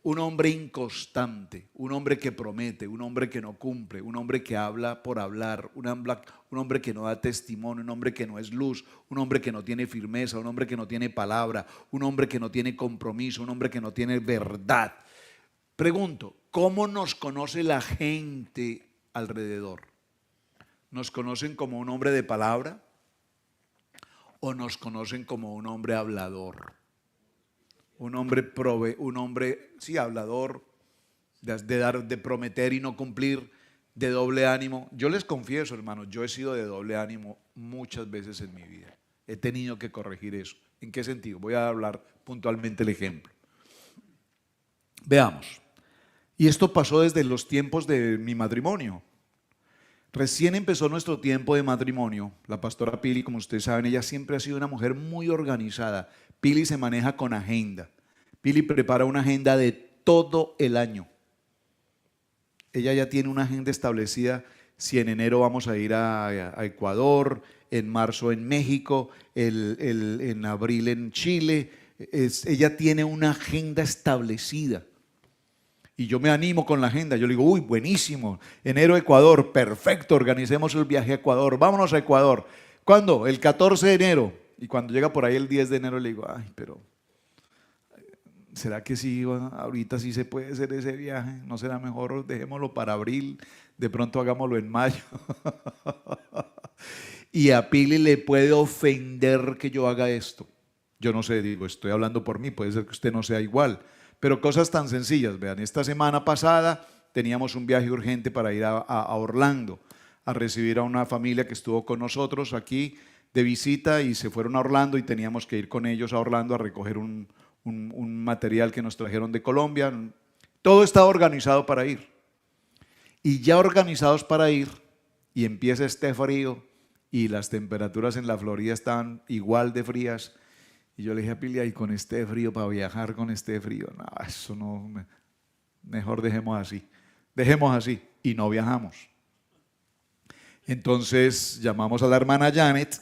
Un hombre inconstante, un hombre que promete, un hombre que no cumple, un hombre que habla por hablar, un hombre que no da testimonio, un hombre que no es luz, un hombre que no tiene firmeza, un hombre que no tiene palabra, un hombre que no tiene compromiso, un hombre que no tiene verdad. Pregunto, ¿cómo nos conoce la gente alrededor? ¿Nos conocen como un hombre de palabra o nos conocen como un hombre hablador? Un hombre, sí, hablador, de prometer y no cumplir, de doble ánimo. Yo les confieso, hermanos, yo he sido de doble ánimo muchas veces en mi vida. He tenido que corregir eso. ¿En qué sentido? Voy a hablar puntualmente el ejemplo. Veamos. Y esto pasó desde los tiempos de mi matrimonio. Recién empezó nuestro tiempo de matrimonio. La pastora Pili, como ustedes saben, ella siempre ha sido una mujer muy organizada. Pili se maneja con agenda. Pili prepara una agenda de todo el año. Ella ya tiene una agenda establecida. Si en enero vamos a ir a Ecuador, en marzo en México, en abril en Chile. Ella tiene una agenda establecida. Y yo me animo con la agenda. Yo le digo, uy, buenísimo. Enero Ecuador, perfecto, organicemos el viaje a Ecuador. Vámonos a Ecuador. ¿Cuándo? El 14 de enero. Y cuando llega por ahí el 10 de enero le digo, ay, pero ¿será que sí, ahorita sí se puede hacer ese viaje? ¿No será mejor dejémoslo para abril? De pronto hagámoslo en mayo. Y a Pili le puede ofender que yo haga esto. Yo no sé, digo, estoy hablando por mí, puede ser que usted no sea igual. Pero cosas tan sencillas, vean, esta semana pasada teníamos un viaje urgente para ir a Orlando, a recibir a una familia que estuvo con nosotros aquí de visita y se fueron a Orlando y teníamos que ir con ellos a Orlando a recoger un material que nos trajeron de Colombia. Todo estaba organizado para ir. Y ya organizados para ir, y empieza este frío y las temperaturas en la Florida estaban igual de frías. Y yo le dije a Pili, y con este frío, para viajar con este frío, no, eso no, mejor dejemos así. Y no viajamos. Entonces llamamos a la hermana Janet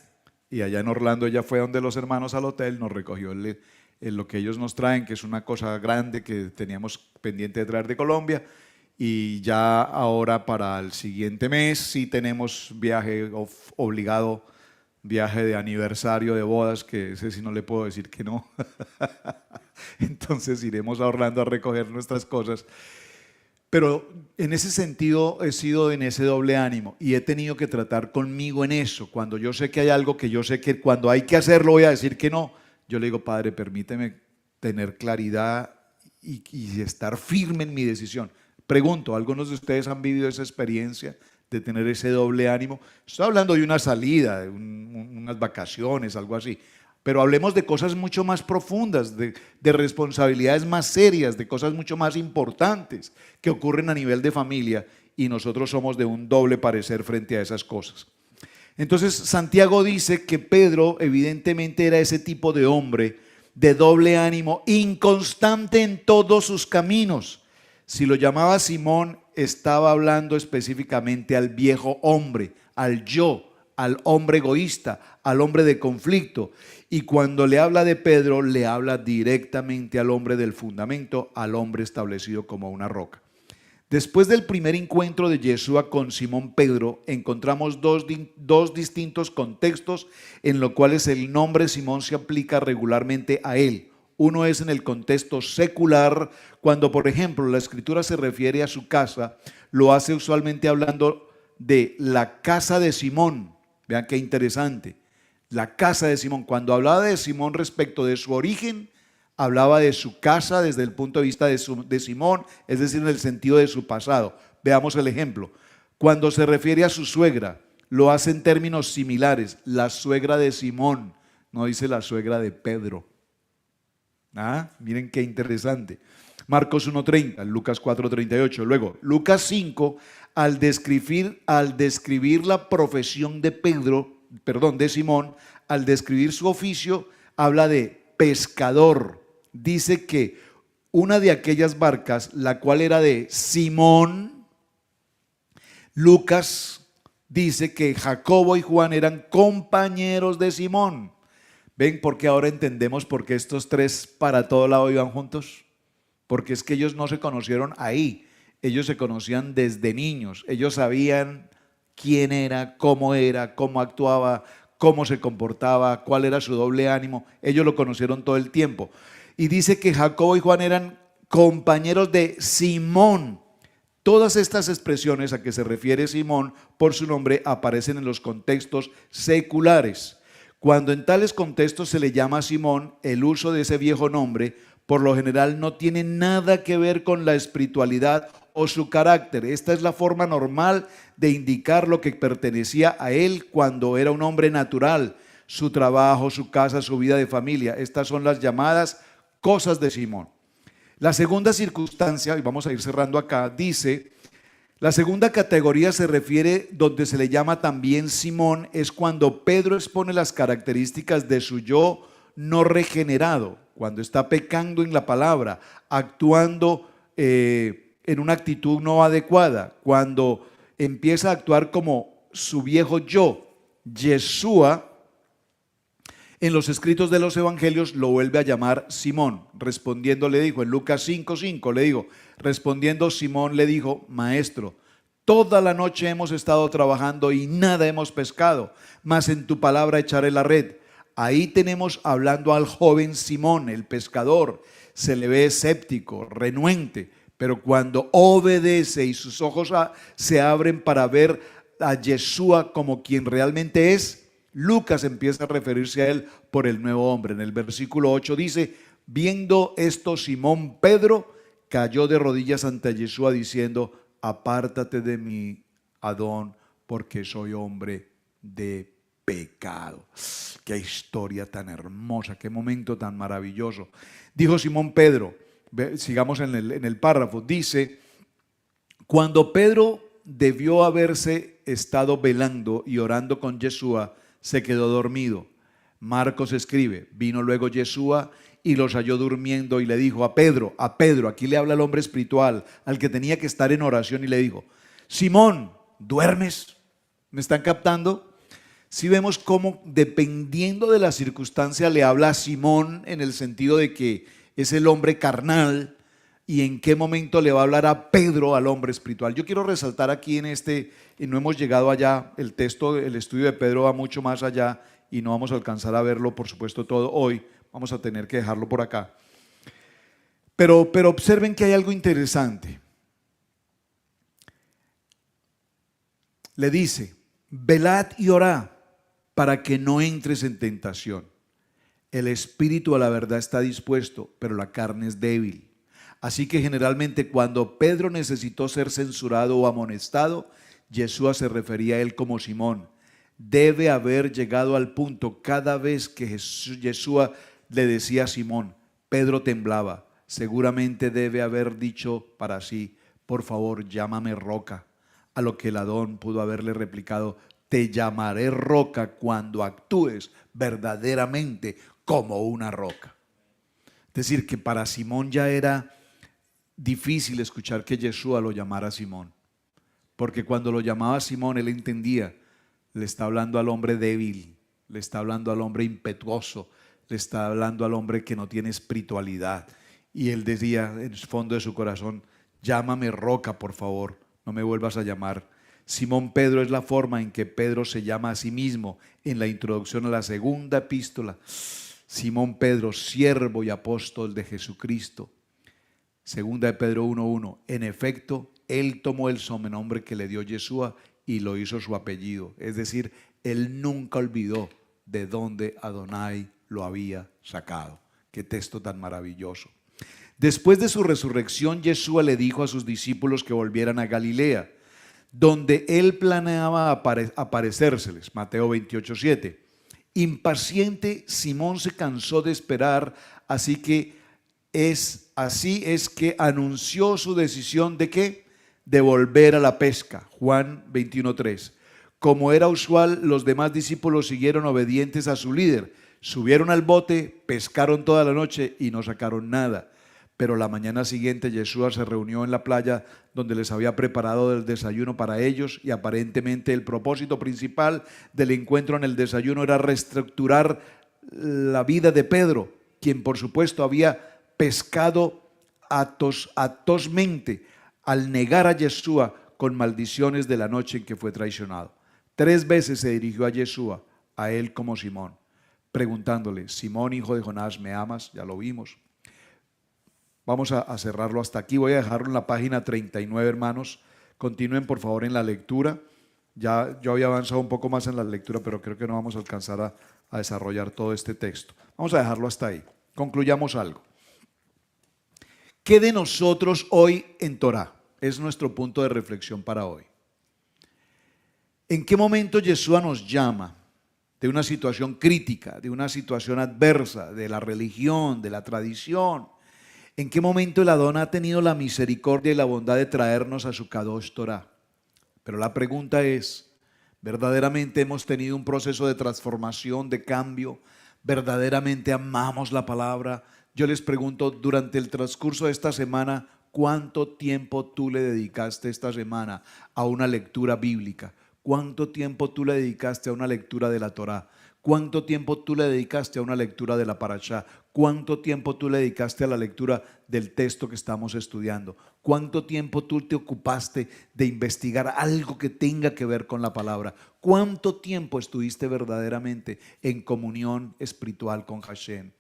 y allá en Orlando ella fue donde los hermanos al hotel, nos recogió lo que ellos nos traen, que es una cosa grande que teníamos pendiente de traer de Colombia. Y ya ahora para el siguiente mes sí tenemos viaje obligado, viaje de aniversario de bodas, que ese sí no le puedo decir que no. Entonces iremos a Orlando a recoger nuestras cosas. Pero en ese sentido he sido en ese doble ánimo y he tenido que tratar conmigo en eso. Cuando yo sé que hay algo que yo sé que cuando hay que hacerlo voy a decir que no, yo le digo, Padre, permíteme tener claridad y estar firme en mi decisión. Pregunto, ¿algunos de ustedes han vivido esa experiencia de tener ese doble ánimo? Estoy hablando de una salida, de unas vacaciones, algo así. Pero hablemos de cosas mucho más profundas, de responsabilidades más serias, de cosas mucho más importantes que ocurren a nivel de familia y nosotros somos de un doble parecer frente a esas cosas. Entonces Santiago dice que Pedro evidentemente era ese tipo de hombre de doble ánimo, inconstante en todos sus caminos. Si lo llamaba Simón, estaba hablando específicamente al viejo hombre, al yo, al hombre egoísta, al hombre de conflicto. Y cuando le habla de Pedro, le habla directamente al hombre del fundamento, al hombre establecido como una roca. Después del primer encuentro de Yeshua con Simón Pedro, encontramos dos distintos contextos en los cuales el nombre Simón se aplica regularmente a él. Uno es en el contexto secular, cuando por ejemplo la escritura se refiere a su casa, lo hace usualmente hablando de la casa de Simón. Vean qué interesante, la casa de Simón. Cuando hablaba de Simón respecto de su origen, hablaba de su casa desde el punto de vista de Simón, es decir, en el sentido de su pasado. Veamos el ejemplo. Cuando se refiere a su suegra, lo hace en términos similares, la suegra de Simón, no dice la suegra de Pedro. Miren qué interesante. Marcos 1:30, Lucas 4:38. Luego, Lucas 5, al describir la profesión de de Simón, al describir su oficio, habla de pescador. Dice que una de aquellas barcas, la cual era de Simón, Lucas dice que Jacobo y Juan eran compañeros de Simón. ¿Ven por qué ahora entendemos por qué estos tres para todo lado iban juntos? Porque es que ellos no se conocieron ahí, ellos se conocían desde niños, ellos sabían quién era, cómo actuaba, cómo se comportaba, cuál era su doble ánimo, ellos lo conocieron todo el tiempo. Y dice que Jacobo y Juan eran compañeros de Simón. Todas estas expresiones a que se refiere Simón por su nombre aparecen en los contextos seculares. Cuando en tales contextos se le llama a Simón, el uso de ese viejo nombre por lo general no tiene nada que ver con la espiritualidad o su carácter. Esta es la forma normal de indicar lo que pertenecía a él cuando era un hombre natural, su trabajo, su casa, su vida de familia. Estas son las llamadas cosas de Simón. La segunda circunstancia, y vamos a ir cerrando acá, dice, la segunda categoría se refiere donde se le llama también Simón, es cuando Pedro expone las características de su yo no regenerado, cuando está pecando en la palabra, actuando en una actitud no adecuada, cuando empieza a actuar como su viejo yo. Yeshua, en los escritos de los evangelios, lo vuelve a llamar Simón. Respondiendo le dijo, en Lucas 5:5 le digo, respondiendo Simón le dijo, maestro, toda la noche hemos estado trabajando y nada hemos pescado, mas en tu palabra echaré la red. Ahí tenemos hablando al joven Simón, el pescador. Se le ve escéptico, renuente, pero cuando obedece y sus ojos se abren para ver a Yeshua como quien realmente es, Lucas empieza a referirse a él por el nuevo hombre. En el versículo 8 dice, viendo esto Simón Pedro cayó de rodillas ante Yeshua diciendo, apártate de mí, Adón, porque soy hombre de pecado. Qué historia tan hermosa, qué momento tan maravilloso. Dijo Simón Pedro, sigamos en el párrafo, dice, cuando Pedro debió haberse estado velando y orando con Yeshua, se quedó dormido. Marcos escribe, vino luego Yeshua y los halló durmiendo y le dijo a Pedro, aquí le habla el hombre espiritual, al que tenía que estar en oración y le dijo, Simón, ¿duermes? ¿Me están captando? Si vemos cómo, dependiendo de la circunstancia, le habla a Simón en el sentido de que es el hombre carnal, y en qué momento le va a hablar a Pedro, al hombre espiritual. Yo quiero resaltar aquí y no hemos llegado allá, el texto, el estudio de Pedro va mucho más allá y no vamos a alcanzar a verlo, por supuesto, todo hoy. Vamos a tener que dejarlo por acá. Pero observen que hay algo interesante. Le dice, velad y orad para que no entres en tentación. El espíritu a la verdad está dispuesto, pero la carne es débil. Así que generalmente cuando Pedro necesitó ser censurado o amonestado, Yeshua se refería a él como Simón. Debe haber llegado al punto cada vez que Yeshua le decía a Simón, Pedro temblaba. Seguramente debe haber dicho para sí, por favor, llámame roca. A lo que el Adón pudo haberle replicado, te llamaré roca cuando actúes verdaderamente como una roca. Es decir, que para Simón ya era difícil escuchar que Yeshua lo llamara Simón, porque cuando lo llamaba Simón, él entendía, le está hablando al hombre débil, le está hablando al hombre impetuoso, le está hablando al hombre que no tiene espiritualidad. Y él decía en el fondo de su corazón, llámame roca, por favor, no me vuelvas a llamar. Simón Pedro es la forma en que Pedro se llama a sí mismo en la introducción a la segunda epístola. Simón Pedro, siervo y apóstol de Jesucristo. Segunda de Pedro 1:1. En efecto, él tomó el sobrenombre que le dio Yeshua y lo hizo su apellido. Es decir, él nunca olvidó de dónde Adonai lo había sacado. Qué texto tan maravilloso. Después de su resurrección, Yeshua le dijo a sus discípulos que volvieran a Galilea, donde él planeaba aparecérseles. Mateo 28:7. Impaciente, Simón se cansó de esperar, así es que anunció su decisión de ¿qué? De volver a la pesca. Juan 21:3. Como era usual, los demás discípulos siguieron obedientes a su líder. Subieron al bote, pescaron toda la noche y no sacaron nada. Pero la mañana siguiente Yeshua se reunió en la playa donde les había preparado el desayuno para ellos, y aparentemente el propósito principal del encuentro en el desayuno era reestructurar la vida de Pedro, quien por supuesto había pescado atosmente al negar a Yeshua con maldiciones de la noche en que fue traicionado. 3 veces se dirigió a Yeshua, a él como Simón, preguntándole, Simón, hijo de Jonás, ¿me amas? Ya lo vimos. Vamos a cerrarlo hasta aquí. Voy a dejarlo en la página 39, hermanos. Continúen por favor en la lectura. Ya yo había avanzado un poco más en la lectura, pero creo que no vamos a alcanzar a desarrollar todo este texto. Vamos a dejarlo hasta ahí. Concluyamos algo. ¿Qué de nosotros hoy en Torah? Es nuestro punto de reflexión para hoy. ¿En qué momento Yeshua nos llama de una situación crítica, de una situación adversa, de la religión, de la tradición? ¿En qué momento el Adón ha tenido la misericordia y la bondad de traernos a su Kadosh Torah? Pero la pregunta es, ¿verdaderamente hemos tenido un proceso de transformación, de cambio? ¿Verdaderamente amamos la palabra? Yo les pregunto, durante el transcurso de esta semana, ¿cuánto tiempo tú le dedicaste esta semana a una lectura bíblica? ¿Cuánto tiempo tú le dedicaste a una lectura de la Torah? ¿Cuánto tiempo tú le dedicaste a una lectura de la Parashá? ¿Cuánto tiempo tú le dedicaste a la lectura del texto que estamos estudiando? ¿Cuánto tiempo tú te ocupaste de investigar algo que tenga que ver con la palabra? ¿Cuánto tiempo estuviste verdaderamente en comunión espiritual con Hashem?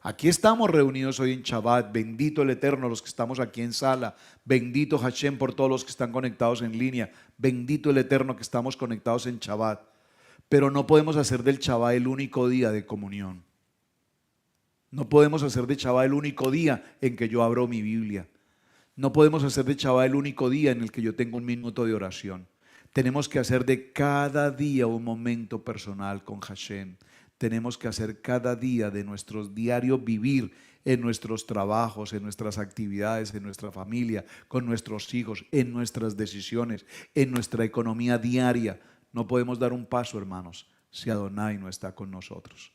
Aquí estamos reunidos hoy en Shabbat. Bendito el Eterno, los que estamos aquí en sala. Bendito Hashem por todos los que están conectados en línea. Bendito el Eterno que estamos conectados en Shabbat. Pero no podemos hacer del Shabbat el único día de comunión. No podemos hacer de Shabbat el único día en que yo abro mi Biblia. No podemos hacer de Shabbat el único día en el que yo tengo un minuto de oración. Tenemos que hacer de cada día un momento personal con Hashem. Tenemos que hacer cada día de nuestros diarios vivir en nuestros trabajos, en nuestras actividades, en nuestra familia, con nuestros hijos, en nuestras decisiones, en nuestra economía diaria. No podemos dar un paso, hermanos, si Adonai no está con nosotros.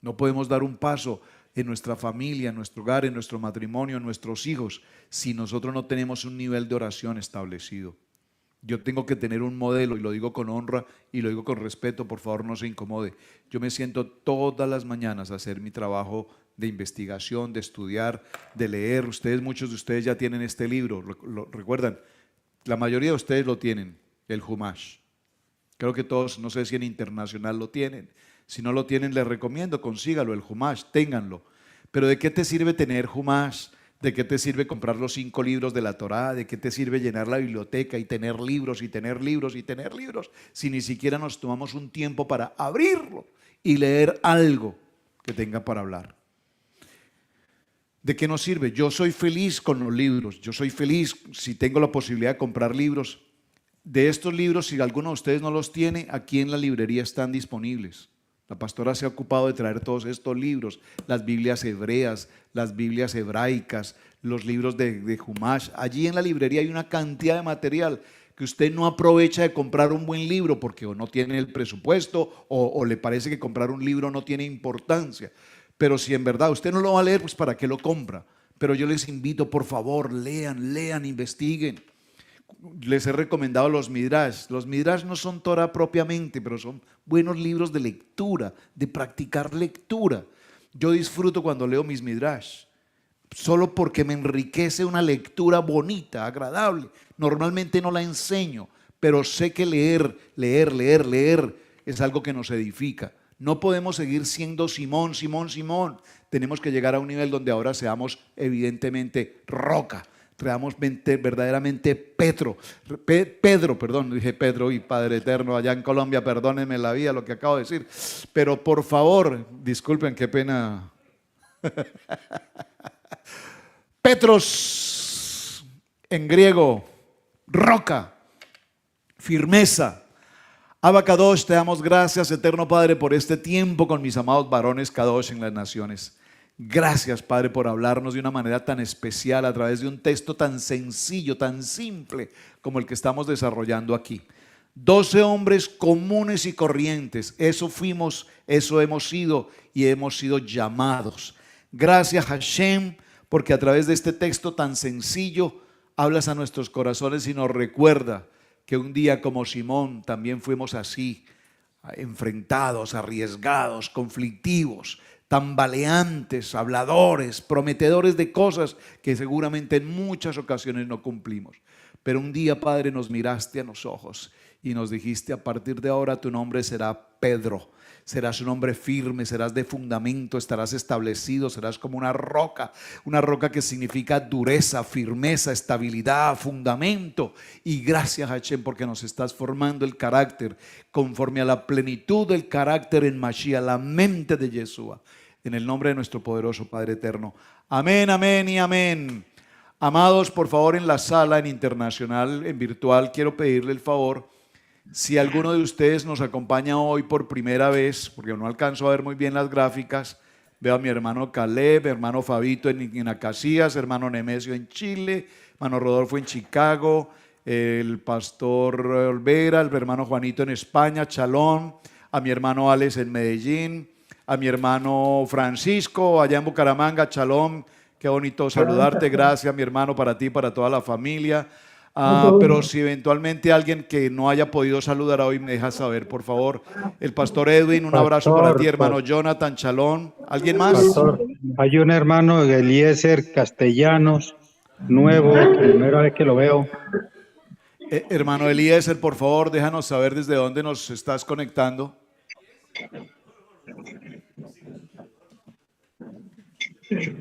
No podemos dar un paso en nuestra familia, en nuestro hogar, en nuestro matrimonio, en nuestros hijos, si nosotros no tenemos un nivel de oración establecido. Yo tengo que tener un modelo y lo digo con honra y lo digo con respeto, por favor no se incomode. Yo me siento todas las mañanas a hacer mi trabajo de investigación, de estudiar, de leer. Muchos de ustedes ya tienen este libro, lo recuerdan, la mayoría de ustedes lo tienen, el Humash. Creo que todos, no sé si en internacional lo tienen. Si no lo tienen, les recomiendo, consígalo, el Humash, ténganlo. Pero ¿de qué te sirve tener Humash? ¿De qué te sirve comprar los 5 libros de la Torá? ¿De qué te sirve llenar la biblioteca y tener libros y tener libros y tener libros si ni siquiera nos tomamos un tiempo para abrirlo y leer algo que tenga para hablar? ¿De qué nos sirve? Yo soy feliz con los libros, yo soy feliz si tengo la posibilidad de comprar libros. De estos libros, si alguno de ustedes no los tiene, aquí en la librería están disponibles. La pastora se ha ocupado de traer todos estos libros, las Biblias hebreas, las Biblias hebraicas, los libros de Humash. Allí en la librería hay una cantidad de material que usted no aprovecha de comprar un buen libro porque o no tiene el presupuesto o le parece que comprar un libro no tiene importancia. Pero si en verdad usted no lo va a leer, pues ¿para qué lo compra? Pero yo les invito, por favor, lean, investiguen. Les he recomendado los Midrash. Los Midrash no son Torah propiamente, pero son buenos libros de lectura, de practicar lectura. Yo disfruto cuando leo mis Midrash, solo porque me enriquece una lectura bonita, agradable. Normalmente no la enseño, pero sé que leer es algo que nos edifica. No podemos seguir siendo Simón. Tenemos que llegar a un nivel donde ahora seamos evidentemente roca. Seamos verdaderamente Pedro, dije Pedro y Padre Eterno allá en Colombia, perdónenme la vida lo que acabo de decir, pero por favor, disculpen, qué pena. Petros, en griego, roca, firmeza. Abba Kadosh, te damos gracias, Eterno Padre, por este tiempo con mis amados varones Kadosh en las naciones. Gracias, Padre, por hablarnos de una manera tan especial a través de un texto tan sencillo, tan simple como el que estamos desarrollando aquí. 12 hombres comunes y corrientes, eso fuimos, eso hemos sido y hemos sido llamados. Gracias, Hashem, porque a través de este texto tan sencillo hablas a nuestros corazones y nos recuerda que un día como Simón también fuimos así, enfrentados, arriesgados, conflictivos, tambaleantes, habladores, prometedores de cosas que seguramente en muchas ocasiones no cumplimos. Pero un día, Padre, nos miraste a los ojos y nos dijiste: a partir de ahora tu nombre será Pedro. Serás un hombre firme, serás de fundamento, estarás establecido, serás como una roca que significa dureza, firmeza, estabilidad, fundamento. Y gracias, Hashem, porque nos estás formando el carácter conforme a la plenitud del carácter en Mashiach, la mente de Yeshua. En el nombre de nuestro poderoso Padre Eterno. Amén, amén y amén. Amados, por favor, en la sala, en internacional, en virtual, quiero pedirle el favor. Si alguno de ustedes nos acompaña hoy por primera vez, porque no alcanzo a ver muy bien las gráficas, veo a mi hermano Caleb, hermano Fabito en Acacias, hermano Nemesio en Chile, hermano Rodolfo en Chicago, el pastor Olvera, el hermano Juanito en España, Chalón, a mi hermano Alex en Medellín, a mi hermano Francisco allá en Bucaramanga, Chalón, qué bonito saludarte, gracias mi hermano, para ti, para toda la familia. Pero si eventualmente alguien que no haya podido saludar hoy me deja saber, por favor. El pastor Edwin, un abrazo para ti, hermano Jonathan, Chalón. ¿Alguien más? Pastor, hay un hermano, Eliezer Castellanos, nuevo, primera vez que lo veo. Hermano Eliezer, por favor, déjanos saber desde dónde nos estás conectando.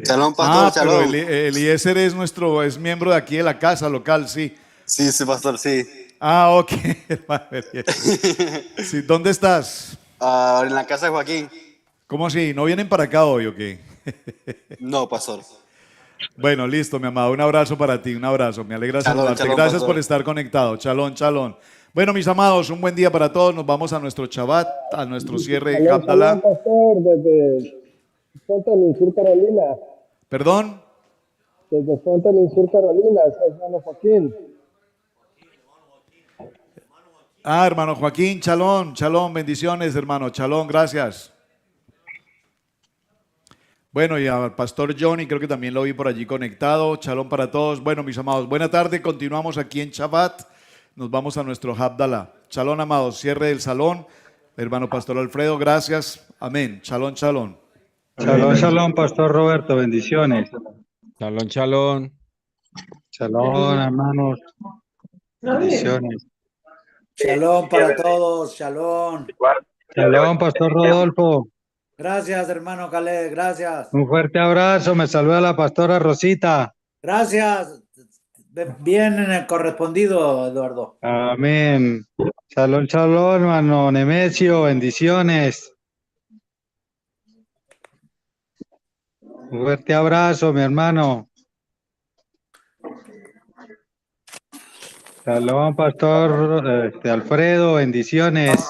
Shalom, pastor, pero shalom. Eliezer es miembro de aquí de la casa local, sí. Sí, pastor, sí. Ok, hermano Eliezer. Sí, ¿dónde estás? En la casa de Joaquín. ¿Cómo así? ¿No vienen para acá hoy o qué? No, pastor. Bueno, listo, mi amado. Un abrazo para ti, un abrazo. Me alegra saludarte. Shalom, Gracias pastor, por estar conectado. Chalón, chalón. Bueno, mis amados, un buen día para todos. Nos vamos a nuestro Shabbat, a nuestro cierre de Kabbalah. Pastor, desde Fontaine, Sur Carolina. ¿Perdón? Desde Fontaine, Sur Carolina, hermano Joaquín. Hermano Joaquín, chalón, bendiciones, hermano, chalón, gracias. Bueno, y al pastor Johnny, creo que también lo vi por allí conectado. Chalón para todos. Bueno, mis amados, buena tarde. Continuamos aquí en Shabbat. nos vamos a nuestro Habdalá. Shalom, amados, cierre del salón. Hermano Pastor Alfredo, gracias. Amén. Shalom, shalom. Shalom, shalom, Pastor Roberto, bendiciones. Chalón, chalón. Shalom, hermanos, bendiciones. Shalom para todos, shalom. Shalom, Pastor Rodolfo. Gracias, hermano Caleb, gracias. Un fuerte abrazo, me saluda la pastora Rosita. Gracias. Bien correspondido, Eduardo. Amén. Shalom, shalom, hermano Nemesio, bendiciones. Un fuerte abrazo, mi hermano. Shalom, Pastor Alfredo, bendiciones.